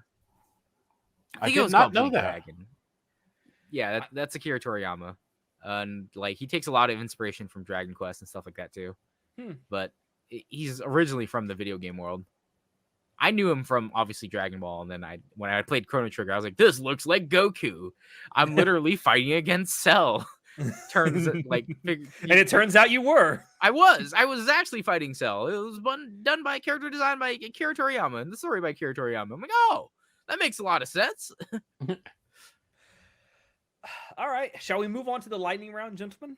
I did not know that.
Dragon. Yeah, that's Akira Toriyama. And, like, he takes a lot of inspiration from Dragon Quest and stuff like that, too. But he's originally from the video game world. I knew him from, obviously, Dragon Ball. And then when I played Chrono Trigger, I was like, this looks like Goku. I'm literally fighting against Cell. And
it turns out you were.
I was actually fighting Cell. It was done by a character designed by Akira Toriyama and the story by Akira Toriyama. I'm like, oh, that makes a lot of sense.
All right. Shall we move on to the lightning round, gentlemen?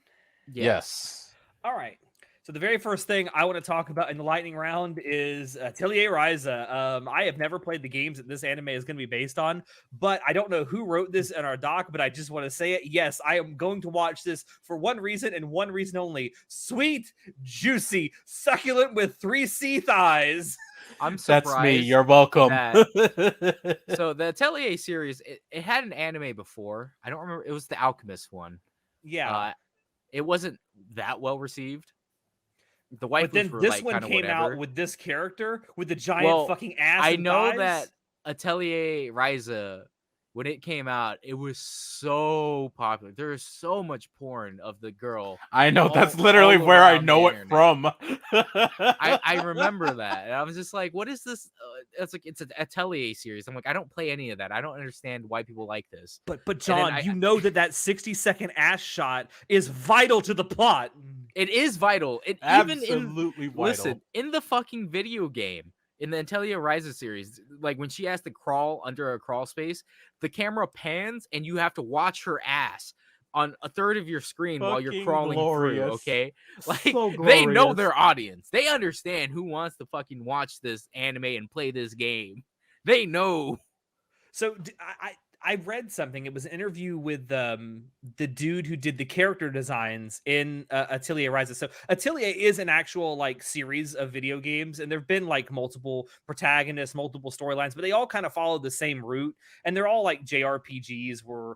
Yes.
All right. So the very first thing I want to talk about in the lightning round is Atelier Ryza. I have never played the games that this anime is going to be based on, but I don't know who wrote this in our doc, but I just want to say it. Yes, I am going to watch this for one reason and one reason only. Sweet, juicy, succulent with 3C thighs.
I'm surprised.
That's me. You're welcome.
So the Atelier series, it had an anime before. I don't remember. It was the Alchemist one.
Yeah.
It wasn't that well received. The
But
waifus
then
were
this
like
one
kind of
came
whatever.
out with this character with the giant fucking ass.
I
and
know
thighs.
that Atelier Ryza, when it came out, it was so popular. There is so much porn of the girl.
I know, that's literally where I know it from.
I remember that. And I was just like, what is this? It's an Atelier series. I'm like, I don't play any of that. I don't understand why people like this.
But John, you know that 60-second ass shot is vital to the plot.
It is vital. It
Absolutely vital.
Listen, in the fucking video game, in the Atelier Ryza series, like when she has to crawl under a crawl space, the camera pans and you have to watch her ass on a third of your screen while you're crawling through, okay? Like,
So
they know
glorious.
their audience. They understand who wants to fucking watch this anime and play this game. They know.
So I read something. It was an interview with the dude who did the character designs in Atelier Ryza. So Atelier is an actual like series of video games, and there've been like multiple protagonists, multiple storylines, but they all kind of follow the same route, and they're all like JRPGs where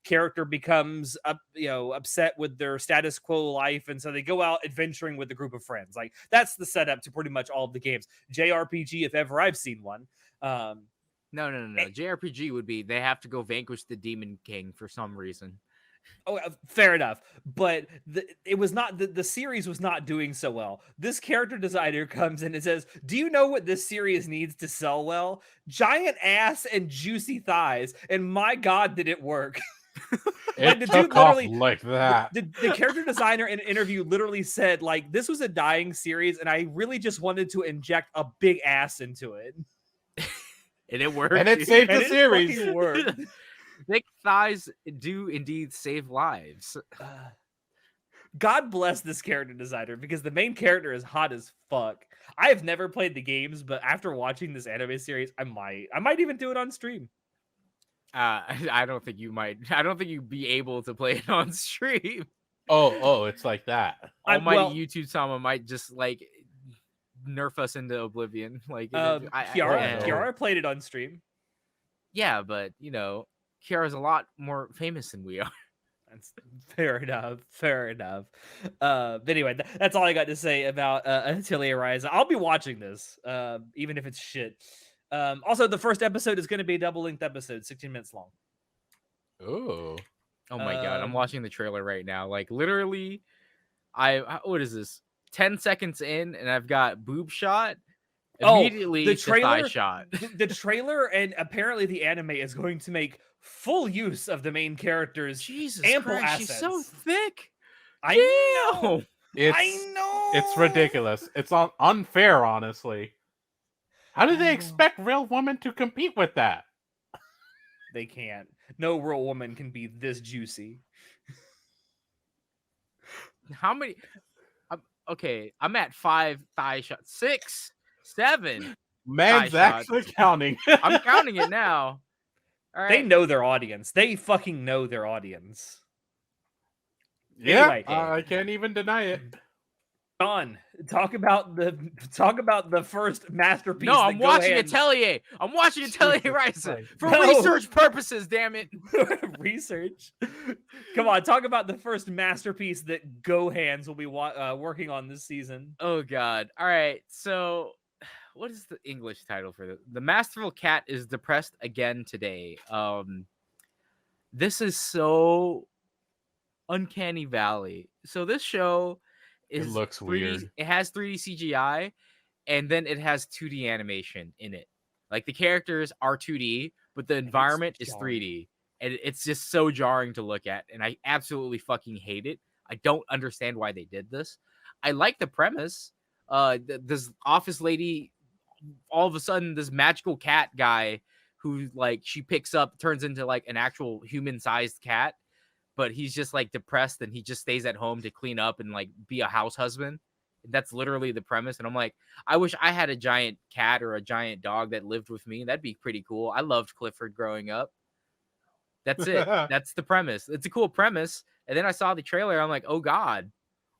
character becomes upset with their status quo life, and so they go out adventuring with a group of friends. Like that's the setup to pretty much all of the games. JRPG, if ever I've seen one.
No. JRPG would be they have to go vanquish the Demon King for some reason.
Oh, fair enough. But it was not the series was not doing so well. This character designer comes in and says, "Do you know what this series needs to sell well? Giant ass and juicy thighs." And my God, did it work!
It took off like that.
The character designer in an interview literally said, like, this was a dying series, and I really just wanted to inject a big ass into it.
And it worked.
And it saved the series.
It worked.
Thick thighs do indeed save lives.
God bless this character designer, because the main character is hot as fuck. I have never played the games, but after watching this anime series, I might even do it on stream.
I don't think you might. I don't think you'd be able to play it on stream.
Oh, it's like that.
Almighty YouTube Sama might just like nerf us into oblivion. Like
Kiara played it on stream.
Yeah, but Kiara's a lot more famous than we are.
That's fair enough. But anyway, that's all I got to say about Atelier Ryza. I'll be watching this, even if it's shit. Also, the first episode is going to be a double-length episode, 16 minutes long.
Oh
my God, I'm watching the trailer right now. Like literally, what is this? 10 seconds in, and I've got boob shot. Immediately,
the trailer
thigh shot.
The trailer and apparently the anime is going to make full use of the main character's ample assets.
She's so thick.
I know.
It's ridiculous. It's unfair, honestly. How do they expect real women to compete with that?
They can't. No real woman can be this juicy.
How many? Okay, I'm at 5 thigh shots. 6, 7.
Meg's actually counting.
I'm counting it now. All right.
They know their audience. They fucking know their audience.
Yeah,
anyway,
I can't even deny it.
John, talk about the first masterpiece.
No, I'm watching Atelier. I'm watching Atelier Ryza for research purposes. Damn it,
research. Come on, talk about the first masterpiece that Go Hands will be working on this season.
Oh God! All right, so what is the English title for this? The masterful cat is depressed again today. This is so uncanny valley. So this show. It
looks
3D,
weird.
It has 3D CGI, and then it has 2D animation in it. Like the characters are 2D, but the environment is 3D, and it's just so jarring to look at. And I absolutely fucking hate it. I don't understand why they did this. I like the premise. This office lady, all of a sudden, this magical cat guy who like she picks up, turns into like an actual human-sized cat. but he's just like depressed and he just stays at home to clean up and like be a house husband. That's literally the premise. And I'm like, I wish I had a giant cat or a giant dog that lived with me. That'd be pretty cool. I loved Clifford growing up. That's it. That's the premise. It's a cool premise. And then I saw the trailer. I'm like, oh God,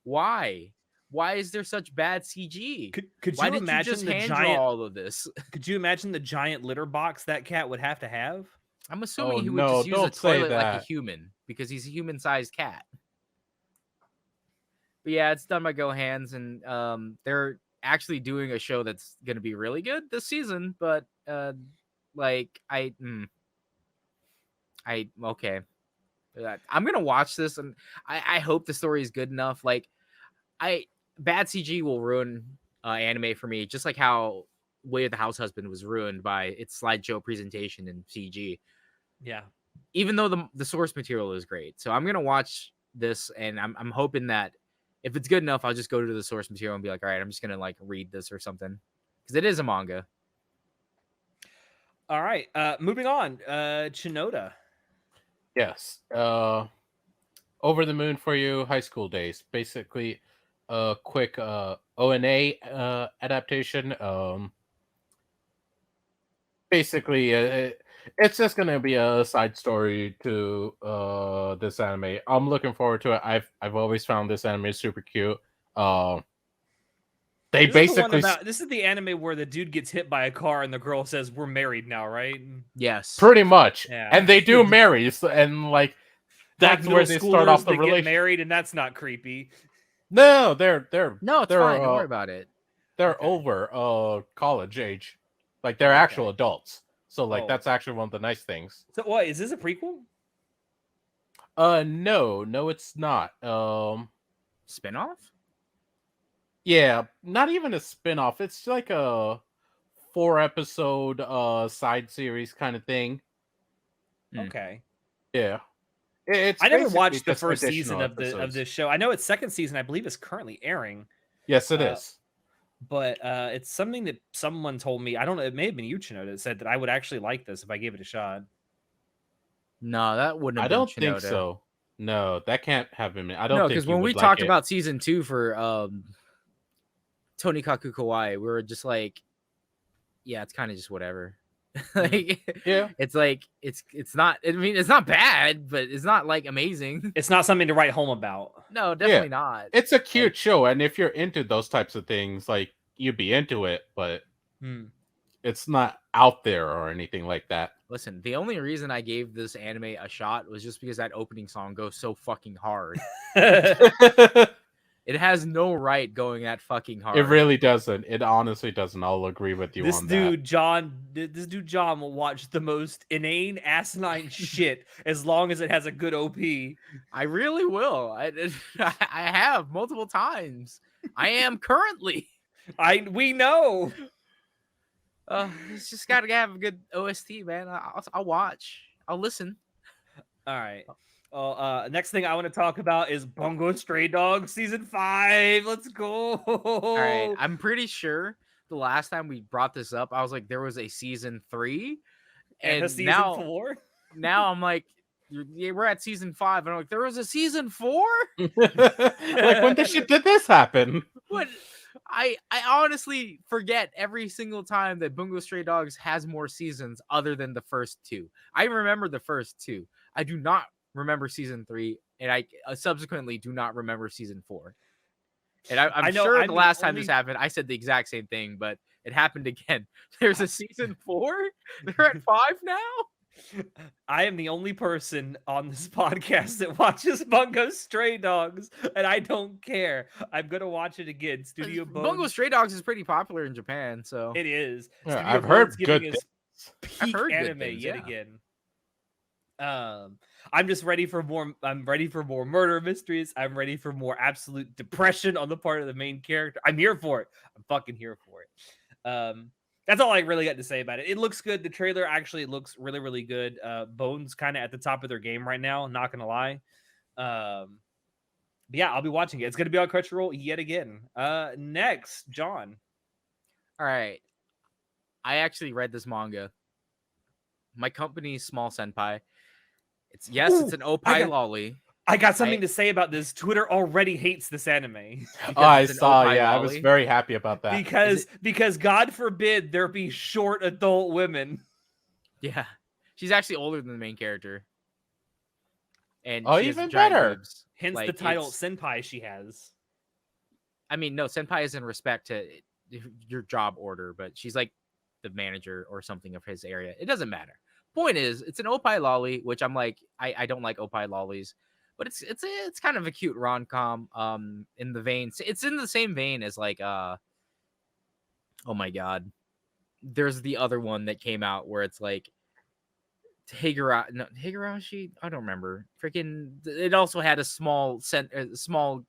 why? Why is there such bad CG?
Could
Why
you
did
imagine
you just
the
hand
giant?
draw all of this?
Could you imagine the giant litter box that cat would have to have?
I'm assuming
Oh,
he would
no,
just use a
don't say
toilet like a
that.
human because he's a human-sized cat. But yeah, it's done by Go Hands, and they're actually doing a show that's going to be really good this season. But like okay, I'm gonna watch this, and I hope the story is good enough. Like, bad CG will ruin anime for me, just like how Way of the House Husband was ruined by its slideshow presentation in CG.
Yeah.
Even though the source material is great, so I'm gonna watch this, and I'm hoping that if it's good enough, I'll just go to the source material and be like, all right, I'm just gonna like read this or something because it is a manga.
All right. Moving on. Chinoda.
Yes. Over the Moon for You, High School Days. Basically, a quick ONA adaptation. Basically, it's just gonna be a side story to this anime. I'm looking forward to it. I've always found this anime super cute. They basically
This is the anime where the dude gets hit by a car and the girl says, "We're married now," right?
Yes,
pretty much,
Yeah.
and they do marry, and like that's
Like
where they start off the
get
relationship.
married, and that's not creepy.
No, they're
no, it's fine. Don't worry about it.
They're
Okay.
over college age, like they're
Okay.
actual adults. So like
Oh.
that's actually one of the nice things.
So what is this a prequel?
No, it's not.
Spinoff?
Yeah, not even a spin-off. It's like a 4-episode side series kind of thing.
Okay.
Yeah. It's
I never
basically
watched the
just
first
additional
season of
episodes.
this show. I know its second season, I believe, is currently airing.
Yes, it is.
But it's something that someone told me. I don't know. It may have been you, Chinoda, that said that I would actually like this if I gave it a shot.
No, that wouldn't have
I
been
don't think
Shinoda.
so. No, that can't have been. I don't
No,
think
because
you
when
would
we
like
talked
it.
about season 2 for Tonikaku Kawaii, we were just like, yeah, it's kind of just whatever. Like,
Yeah.
it's like it's not. I mean, it's not bad, but it's not like amazing.
It's not something to write home about.
No, definitely not.
It's a cute show, and if you're into those types of things, like you'd be into it, but it's not out there or anything like that.
Listen, the only reason I gave this anime a shot was just because that opening song goes so fucking hard. It has no right going that fucking hard.
It really doesn't. It honestly doesn't. I'll agree with you
This
on
dude John will watch the most inane, asinine shit as long as it has a good OP.
I really will. I have multiple times. I am currently.
We know.
It's just gotta have a good OST, man. I'll watch. I'll listen.
All right. Next thing I want to talk about is Bungo Stray Dogs season 5. Let's go.
All right. I'm pretty sure the last time we brought this up, I was like, there was a season 3
and a season 4.
Now I'm like, yeah, we're at season 5, and I'm like, there was a season 4.
Like, when did this happen?
What? I honestly forget every single time that Bungo Stray Dogs has more seasons other than the first 2. I remember the first 2. I do not remember season 3, and I subsequently do not remember season 4. And I'm sure the last time this happened, I said the exact same thing, but it happened again. There's a season 4? They're at 5 now?
I am the only person on this podcast that watches Bungo Stray Dogs, and I don't care. I'm gonna watch it again. Studio Bones.
Bungo Stray Dogs is pretty popular in Japan, so
it is.
Yeah, I've heard good things.
I've heard anime
things,
yet again. I'm just ready for more. I'm ready for more murder mysteries. I'm ready for more absolute depression on the part of the main character. I'm here for it. I'm fucking here for it. That's all I really got to say about it. It looks good. The trailer actually looks really, really good. Bones kind of at the top of their game right now. Not gonna lie. But yeah, I'll be watching it. It's gonna be on Crunchyroll yet again. Next, John.
All right. I actually read this manga. My company's Small Senpai. It's an opai lolly.
I got something to say about this. Twitter already hates this anime.
Oh, I
it's an
saw.
opie
Yeah, I was
lolly.
very happy about that.
Because God forbid there be short adult women.
Yeah, she's actually older than the main character, and
Oh,
she has
even
giant
better.
boobs.
Hence
Like,
the title
it's-
senpai she has.
I mean, no, senpai is in respect to your job order, but she's like the manager or something of his area. It doesn't matter. Point is, it's an opie lolly, which I'm like, I don't like opie lollies, but it's kind of a cute rom com. In the vein, it's in the same vein as like oh my god, there's the other one that came out where it's like Higurashi. I don't remember. Freaking, it also had a small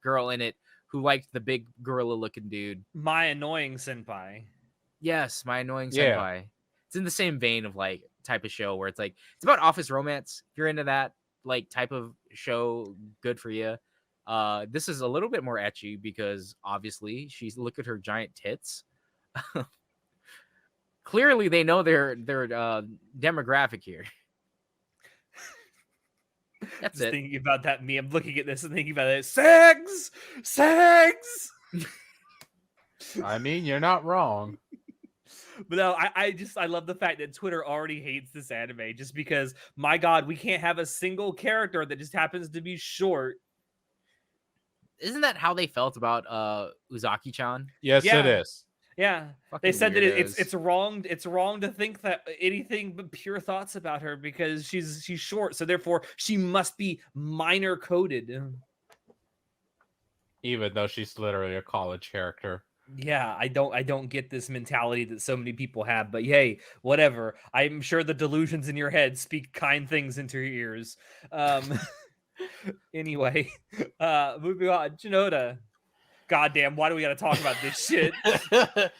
girl in it who liked the big gorilla looking dude.
My annoying senpai.
Yes, my annoying
Yeah.
senpai. It's in the same vein of like type of show where it's like it's about office romance. If you're into that like type of show, good for you. This is a little bit more ecchi because obviously she's look at her giant tits. Clearly, they know their demographic here. That's
Just
it.
thinking about that meme. I'm looking at this and thinking about it. Sex!
I mean, you're not wrong.
But no, I love the fact that Twitter already hates this anime just because, my God, we can't have a single character that just happens to be short.
Isn't that how they felt about Uzaki-chan?
Yes,
Yeah.
it is.
Yeah,
Fucking
they said that
weirdos.
it's wrong. It's wrong to think that anything but pure thoughts about her because she's short, so therefore she must be minor coded.
Even though she's literally a college character.
Yeah, I don't get this mentality that so many people have, but hey, whatever. I'm sure the delusions in your head speak kind things into your ears. Anyway, moving on. Shinoda. Goddamn, why do we gotta talk about this shit?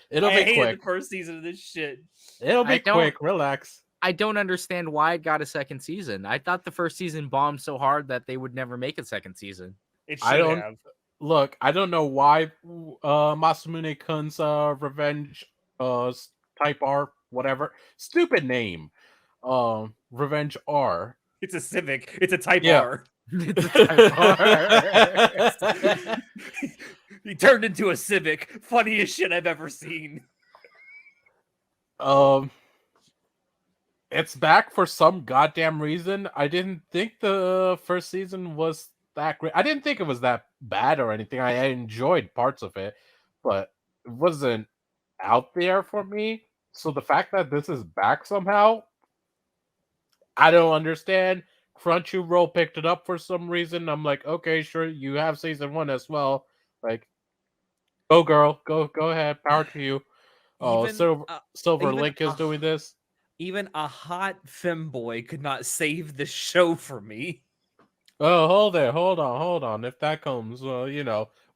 It'll
I
be
hated
quick.
the first season of this shit.
It'll be
I don't-
quick. Relax.
I don't understand why it got a second season. I thought the first season bombed so hard that they would never make a second season.
It
I
should
don't-
have.
Look, I don't know why Masamune Kun's revenge type R, whatever. Stupid name. Revenge R.
It's a Civic. It's a Type
Yeah.
R.
It's a type R.
He turned into a Civic. Funniest shit I've ever seen.
It's back for some goddamn reason. I didn't think the first season was that great. I didn't think it was that bad or anything. I enjoyed parts of it, but it wasn't out there for me. So the fact that this is back somehow, I don't understand. Crunchyroll picked it up for some reason. I'm like, okay, sure, you have season 1 as well. Like, go girl, go ahead, power to you. Oh, Silver
even
Link is doing this.
Even a hot femboy could not save the show for me.
Oh, hold on. If that comes, well,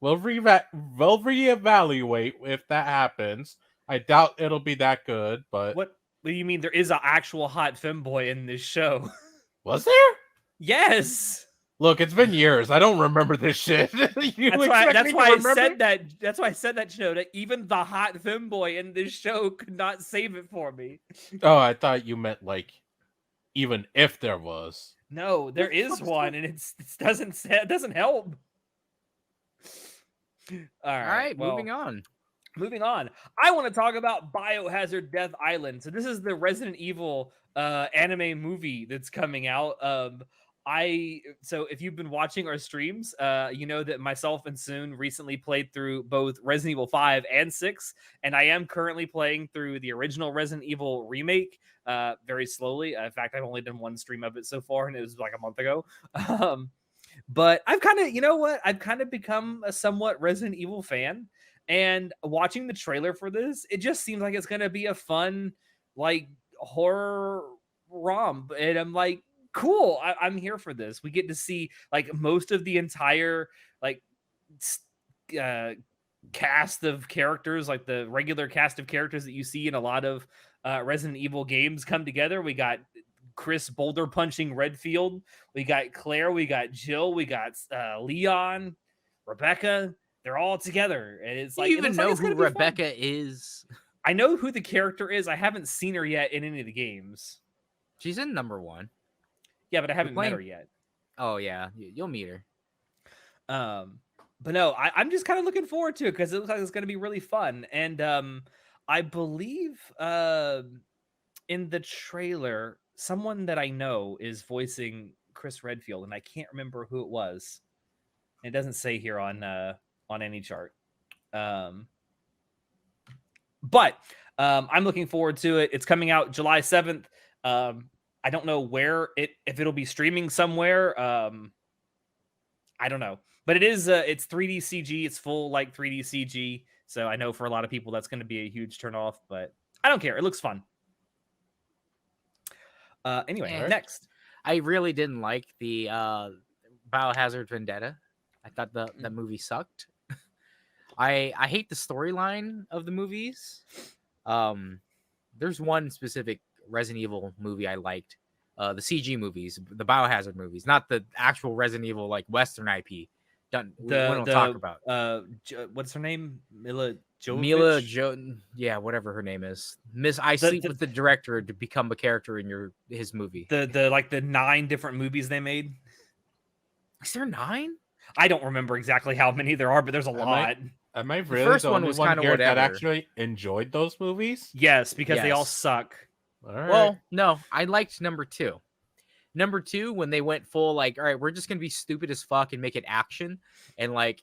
we'll reevaluate if that happens. I doubt it'll be that good, but
What do you mean? There is an actual hot femboy in this show?
was there?
Yes.
Look, it's been years. I don't remember this shit.
That's why I said that. That's why I said that, Shinoda. Even the hot femboy in this show could not save it for me.
Oh, I thought you meant like even if there was.
No, there is one, and it doesn't help. All right, well,
moving on.
Moving on. I want to talk about Biohazard Death Island. So this is the Resident Evil anime movie that's coming out. So if you've been watching our streams, you know that myself and Soon recently played through both Resident Evil 5 and 6, and I am currently playing through the original Resident Evil remake very slowly. In fact, I've only done one stream of it so far, and it was like a month ago. But I've kind of become a somewhat Resident Evil fan, and watching the trailer for this, it just seems like it's going to be a fun, like, horror romp, and I'm like, cool, I'm here for this. We get to see like most of the entire like cast of characters, like the regular cast of characters that you see in a lot of Resident Evil games come together. We got Chris boulder punching Redfield, we got Claire, we got Jill, we got Leon, Rebecca. They're all together, and it's like,
you even know
it's
who
gonna be fun.
Rebecca is?
I know who the character is. I haven't seen her yet in any of the games.
She's in number 1.
Yeah, but I haven't met
playing-
her yet.
Oh yeah, you'll meet her.
But no, I'm just kind of looking forward to it because it looks like it's going to be really fun. And I believe in the trailer, someone that I know is voicing Chris Redfield, and I can't remember who it was. It doesn't say here on any chart. But I'm looking forward to it. It's coming out July 7th. I don't know if it'll be streaming somewhere. I don't know, but it's 3D CG. It's full like 3D CG. So I know for a lot of people that's going to be a huge turnoff, but I don't care. It looks fun. Anyway, next.
I really didn't like the Biohazard Vendetta. I thought that movie sucked. I hate the storyline of the movies. There's one specific Resident Evil movie I liked. The CG movies, the Biohazard movies, not the actual Resident Evil like Western IP. We don't talk about.
What's her name? Mila
whatever her name is. I sleep with the director to become a character in his movie.
The 9 different movies they made.
Is there 9?
I don't remember exactly how many there are, but there's a lot.
Am I really
the first
the
one
only
was
one
kind of
here
whatever.
that actually enjoyed those movies?
Yes, because they all suck.
All right.
Well, no, I liked number 2. Number 2, when they went full like, all right, we're just gonna be stupid as fuck and make it action and like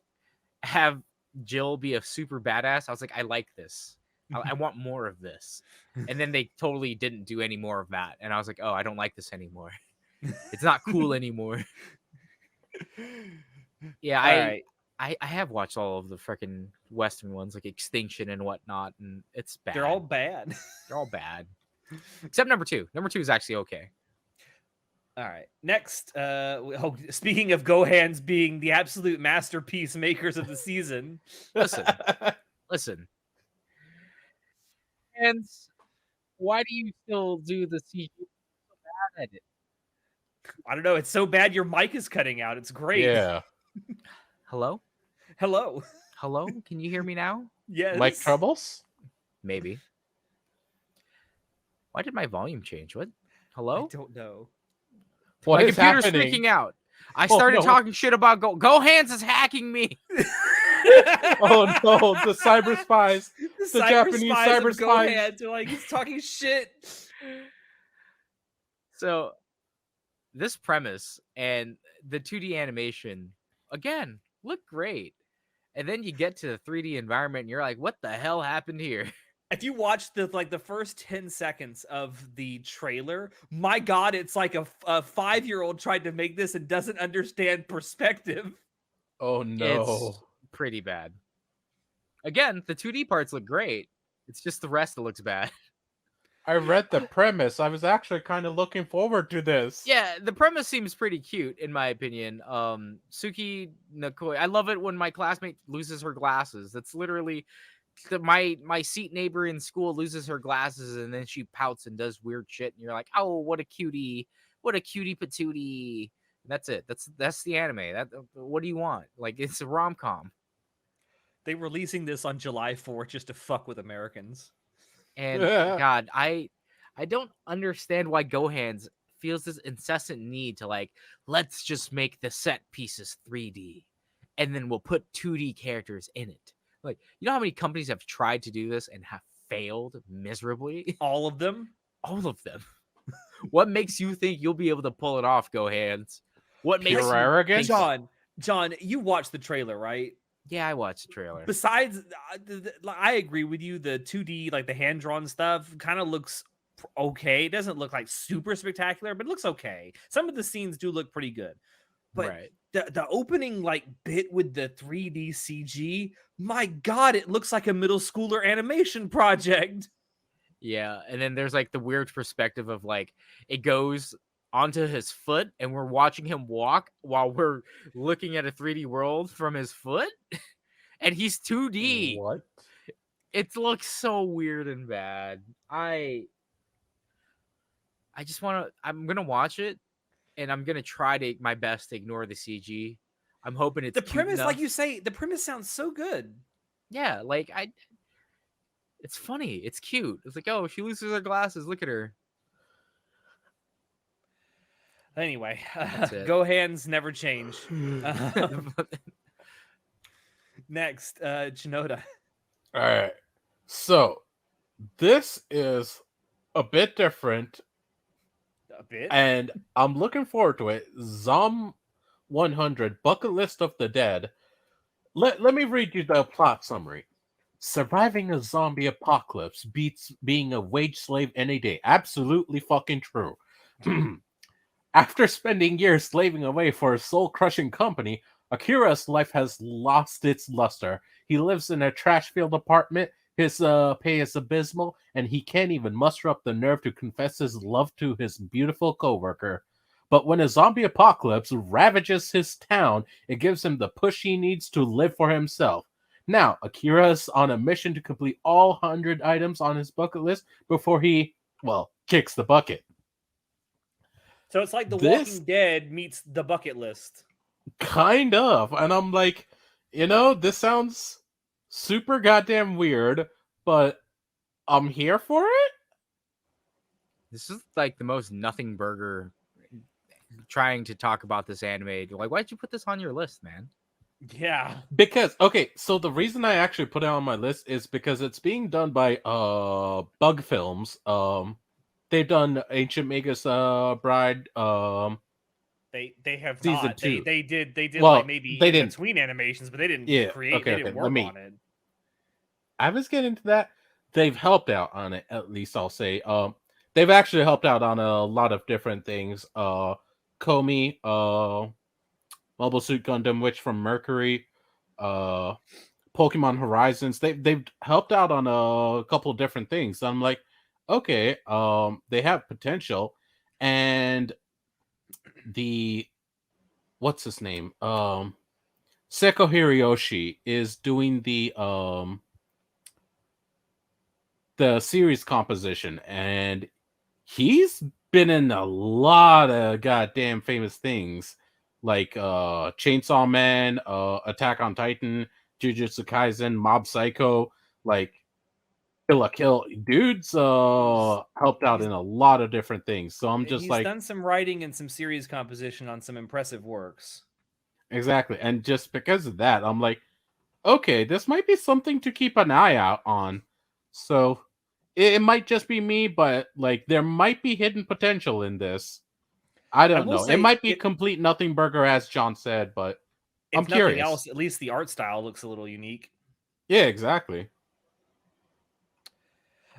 have Jill be a super badass. I was like, I like this. I want more of this. And then they totally didn't do any more of that. And I was like, oh, I don't like this anymore. It's not cool anymore. Yeah, I have watched all of the freaking Western ones, like Extinction and whatnot, and it's bad.
They're all bad.
They're all bad. Except number 2. Number 2 is actually okay.
All right. Next, speaking of Gohans being the absolute masterpiece makers of the season.
Listen. And why do you still do the CG? So bad at it?
I don't know. It's so bad your mic is cutting out. It's great.
Yeah.
Hello?
Hello.
Hello? Can you hear me now?
Yes.
Mic troubles?
Maybe. Why did my volume change? What? Hello?
I don't know.
My computer's freaking out. I started talking shit about Gohans is hacking me.
Oh no, the cyber spies. The Japanese cyber spies.
Gohans are like, he's talking shit.
So this premise and the 2D animation, again, look great. And then you get to the 3D environment and you're like, what the hell happened here?
If you watch the first 10 seconds of the trailer, my God, it's like a 5-year-old tried to make this and doesn't understand perspective.
Oh no.
It's pretty bad. Again, the 2D parts look great. It's just the rest that looks bad.
I read the premise. I was actually kind of looking forward to this.
Yeah, the premise seems pretty cute, in my opinion. Suki Nakoi. I love it when my classmate loses her glasses. That's literally my seat neighbor in school loses her glasses and then she pouts and does weird shit. And you're like, oh, what a cutie patootie. That's it. That's the anime. What do you want? Like, it's a rom-com.
They releasing this on July 4th just to fuck with Americans.
And God, I don't understand why Gohans feels this incessant need to like, let's just make the set pieces 3D and then we'll put 2D characters in it. Like, you know how many companies have tried to do this and have failed miserably?
All of them?
All of them. What makes you think you'll be able to pull it off, Gohans? What makes
Pure arrogance?
John, you watched the trailer, right?
Yeah, I watched the trailer.
Besides, I agree with you. The 2D, like the hand-drawn stuff, kind of looks okay. It doesn't look like super spectacular, but it looks okay. Some of the scenes do look pretty good. But
right.
the opening like bit with the 3D CG, my God, it looks like a middle schooler animation project.
Yeah, and then there's like the weird perspective of like it goes onto his foot and we're watching him walk while we're looking at a 3D world from his foot and he's 2D.
What?
It looks so weird and bad. I just I'm going to watch it and I'm going to try to my best to ignore the CG. I'm hoping it's
the premise
enough.
Like you say, the premise sounds so good.
Yeah, like it's funny. It's cute. It's like, oh, she loses her glasses. Look at her.
Anyway,
That's it.
Gohans never change. Next, Chinoda.
All right. So this is a bit different,
A bit.
and I'm looking forward to it. Zom 100 Bucket List of the Dead. Let me read you the plot summary. Surviving a zombie apocalypse beats being a wage slave any day. Absolutely fucking true. After spending years slaving away for a soul-crushing company, Akira's life has lost its luster. He lives in a trash-filled apartment. His pay is abysmal, and he can't even muster up the nerve to confess his love to his beautiful coworker. But when a zombie apocalypse ravages his town, it gives him the push he needs to live for himself. Now, Akira is on a mission to complete all 100 items on his bucket list before he, well, kicks the bucket.
So it's like The
This-
Walking Dead meets The Bucket List.
Kind of. And I'm like, this sounds super goddamn weird, but I'm here for it.
This is like the most nothing burger trying to talk about this anime. You're like, why'd you put this on your list, man?
Yeah.
Because, okay, so the reason I actually put it on my list is because it's being done by Bug Films. They've done Ancient Magus Bride.
They have
Season
not.
2.
They did
Well,
like maybe
they
in
didn't.
between animations, but they didn't
Yeah,
create.
okay,
They didn't
let
work
me-
on it.
I was getting to that. They've helped out on it, at least I'll say. They've actually helped out on a lot of different things. Komi, Mobile Suit Gundam Witch from Mercury, Pokemon Horizons. They've helped out on a couple different things. So I'm like, okay, they have potential. And what's his name? Seko Hiroyoshi is doing the series composition, and he's been in a lot of goddamn famous things like Chainsaw Man, Attack on Titan, Jujutsu Kaisen, Mob Psycho, like Kill la Kill. Dude's helped out in a lot of different things. So I'm just
He's
like,
done some writing and some series composition on some impressive works.
exactly. And just because of that, I'm like, okay, this might be something to keep an eye out on. So it might just be me, but like there might be hidden potential in this. I don't
will
know.
say
It might be complete nothing burger, as John said, but
If
I'm
nothing
curious.
else, at least the art style looks a little unique.
Yeah, exactly.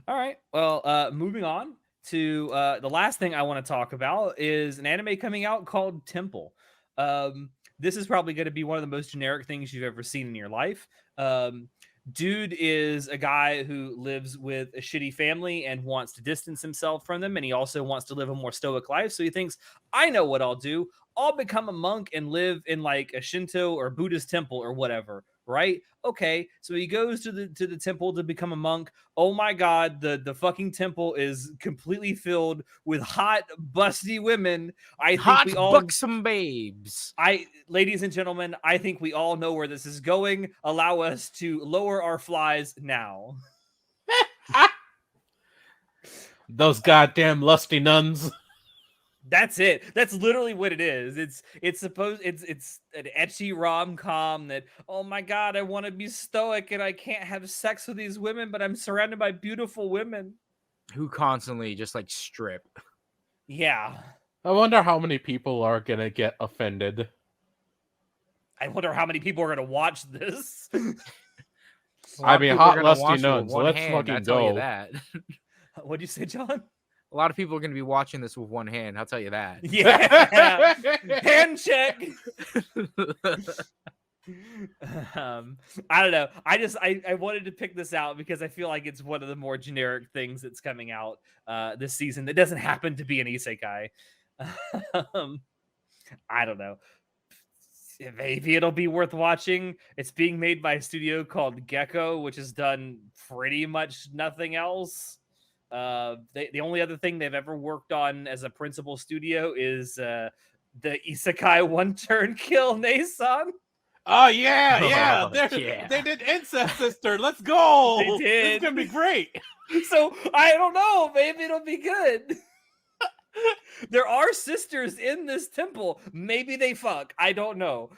All right. Well, moving on to the last thing I want to talk about is an anime coming out called Temple. This is probably going to be one of the most generic things you've ever seen in your life. Dude is a guy who lives with a shitty family and wants to distance himself from them. And he also wants to live a more stoic life. So he thinks, I know what I'll do. I'll become a monk and live in like a Shinto or Buddhist temple or whatever. Right? Okay. So he goes to the temple to become a monk. Oh my God. The fucking temple is completely filled with hot, busty women. I think
Hot
we all
buxom babes.
ladies and gentlemen, I think we all know where this is going. Allow us to lower our flies now.
Those goddamn lusty nuns.
That's it. That's literally what it is. It's an ecchi rom-com that, oh my God, I want to be stoic and I can't have sex with these women, but I'm surrounded by beautiful women.
Who constantly just like strip.
Yeah.
I wonder how many people are gonna get offended.
I wonder how many people are going to watch this.
I mean, hot lusty nuns. Let's fucking
I tell you
go.
that.
What'd you say, John?
A lot of people are going to be watching this with one hand. I'll tell you that.
Yeah. Hand check. I don't know. I wanted to pick this out because I feel like it's one of the more generic things that's coming out this season that doesn't happen to be an isekai. I don't know. Maybe it'll be worth watching. It's being made by a studio called Gecko, which has done pretty much nothing else. The only other thing they've ever worked on as a principal studio is the isekai One Turn Kill Nason.
Oh yeah,
Oh,
yeah. They did Incest Sister. Let's go.
They did.
This is gonna be great.
So I don't know. Maybe it'll be good. There are sisters in this temple. Maybe they fuck. I don't know.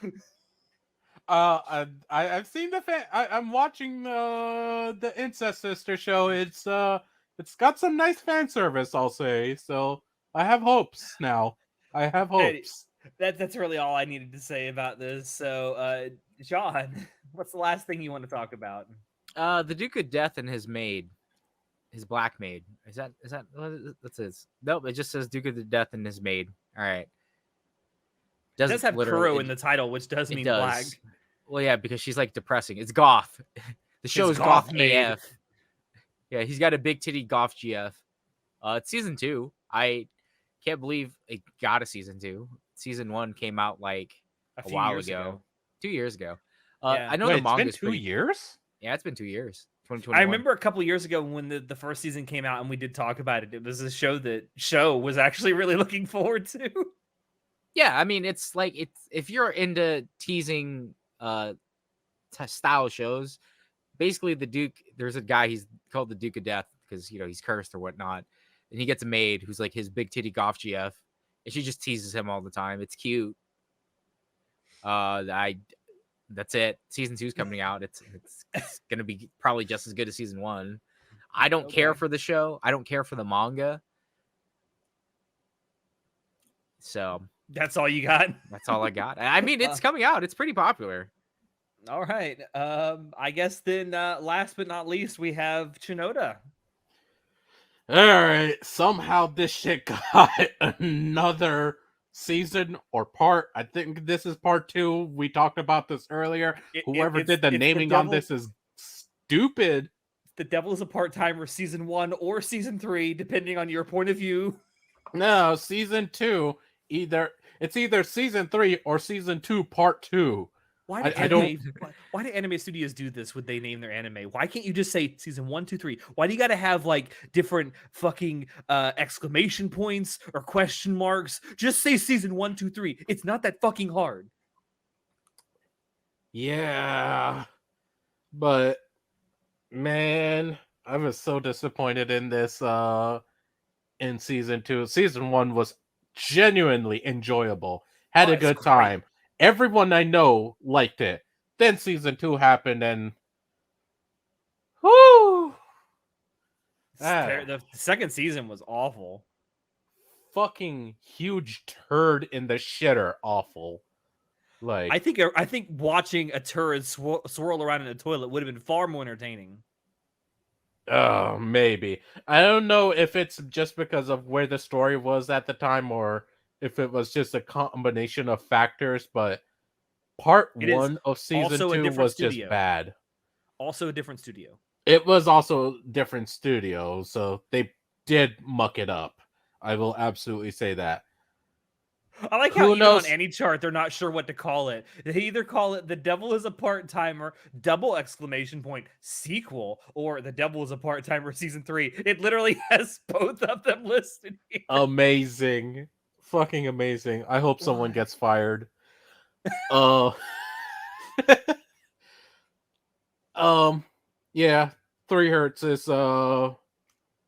I've seen the I'm watching the Incest Sister show. It's got some nice fan service, I'll say. So I have hopes now. I have
Hey,
hopes.
that's really all I needed to say about this. So, John, what's the last thing you want to talk about?
The Duke of Death and his maid, his black maid. Is that that's his? Nope, it just says Duke of the Death and his maid. All right.
It does have Kuro in the title, which does mean black.
Well, yeah, because she's like depressing. It's goth. The show is goth AF. Yeah, he's got a big titty goth GF. It's season 2. I can't believe it got a season 2. Season 1 came out like a while ago. 2 years ago.
Yeah.
I know
Wait,
the manga's
it's been 2 years?
Yeah, it's been 2 years. 2021.
I remember a couple years ago when the first season came out and we did talk about it. It was a show that Show was actually really looking forward to.
Yeah, I mean, it's like if you're into teasing style shows, basically there's a guy, he's called the Duke of Death because he's cursed or whatnot, and he gets a maid who's like his big titty goth GF, and she just teases him all the time. It's cute. That's it. Season 2 is coming out. It's gonna be probably just as good as season 1. I don't care for the show. I don't care for the manga. So
that's all you got?
That's all I got. I mean, it's coming out. It's pretty popular.
All right. I guess then last but not least, we have Shinoda.
All right. Somehow this shit got another season or part. I think this is part 2. We talked about this earlier. Whoever did the naming on this is stupid.
The Devil is a Part-Timer season 1 or season 3, depending on your point of view.
No, season 2. It's either season 3 or season 2 part 2.
Why do anime studios do this when they name their anime? Why can't you just say season 1, 2, 3? Why do you got to have like different fucking exclamation points or question marks? Just say season 1, 2, 3. It's not that fucking hard.
Yeah, but man, I was so disappointed in this. In season 2, season 1 was genuinely enjoyable. Had a good time. Everyone I know liked it. Then season 2 happened and whoo!
The second season was awful.
Fucking huge turd in the shitter awful. Like
I think watching a turd swirl around in a toilet would have been far more entertaining.
Oh, maybe. I don't know if it's just because of where the story was at the time or if it was just a combination of factors, but part 1 of season 2 was just bad.
Also a different studio.
It was also a different studio, so they did muck it up. I will absolutely say that.
I like how even on any chart, they're not sure what to call it. They either call it The Devil is a Part-Timer, sequel, or The Devil is a Part-Timer season 3. It literally has both of them listed here.
Amazing. Fucking amazing. I hope someone gets fired. Yeah, 3 Hertz is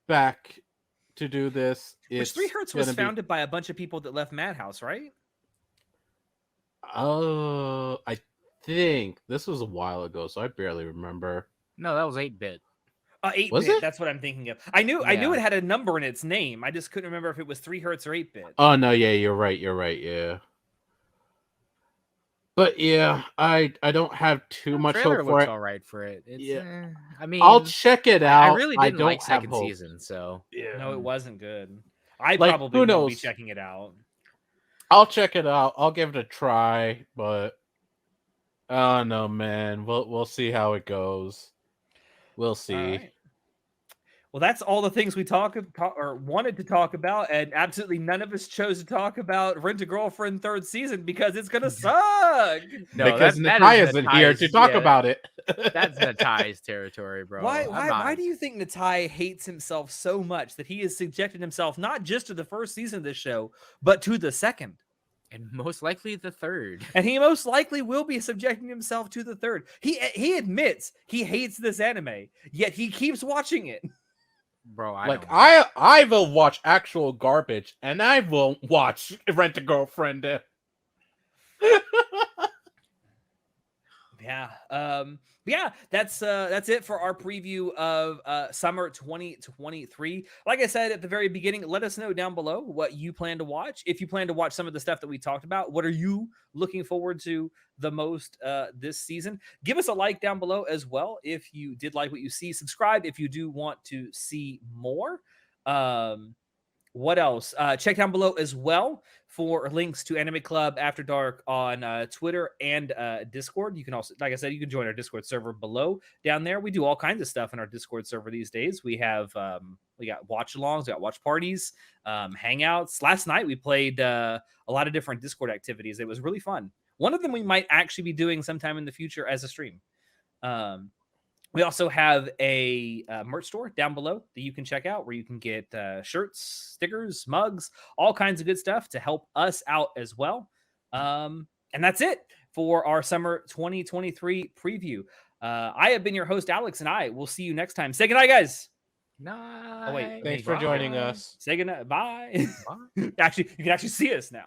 back to do this.
Which 3 Hertz was founded by a bunch of people that left Madhouse, right?
I think this was a while ago, so I barely remember.
No, that was 8-bit.
8-bit. That's what I'm thinking of. I knew it had a number in its name. I just couldn't remember if it was 3 Hertz or 8-bit.
Oh no, yeah, you're right. Yeah. But yeah, I don't have too much hope for it.
All right for it.
Yeah,
I mean,
I'll check it out.
I really didn't like second season, so
yeah.
No, it wasn't good. I probably won't be checking it out.
I'll check it out. I'll give it a try, but I don't know, man. We'll see how it goes. We'll see.
Right. Well, that's all the things we wanted to talk about, and absolutely none of us chose to talk about Rent a Girlfriend 3rd season because it's gonna suck.
No, because Natai isn't here to talk about it.
That's Natai's territory, bro.
Why do you think Natai hates himself so much that he has subjected himself not just to the first season of this show, but to the second?
And most likely the 3rd.
And he most likely will be subjecting himself to the 3rd. He admits he hates this anime, yet he keeps watching it.
Bro,
Like
don't know.
I will watch actual garbage, and I will watch Rent a Girlfriend.
Yeah. Yeah, that's it for our preview of summer 2023. Like I said at the very beginning, let us know down below what you plan to watch. If you plan to watch some of the stuff that we talked about, what are you looking forward to the most this season? Give us a like down below as well if you did like what you see. Subscribe if you do want to see more. What else? Check down below as well for links to Anime Club After Dark on Twitter and Discord. You can also, like I said, you can join our Discord server below down there. We do all kinds of stuff in our Discord server these days. We have we got watch-alongs, we got watch parties, hangouts. Last night we played a lot of different Discord activities. It was really fun. One of them we might actually be doing sometime in the future as a stream. We also have a merch store down below that you can check out where you can get shirts, stickers, mugs, all kinds of good stuff to help us out as well. And that's it for our summer 2023 preview. I have been your host, Alex, and I will see you next time. Say goodnight, guys.
Nice.
Oh, wait.
Thanks for joining us.
Say goodnight. Bye.
Bye.
Actually, you can actually see us now.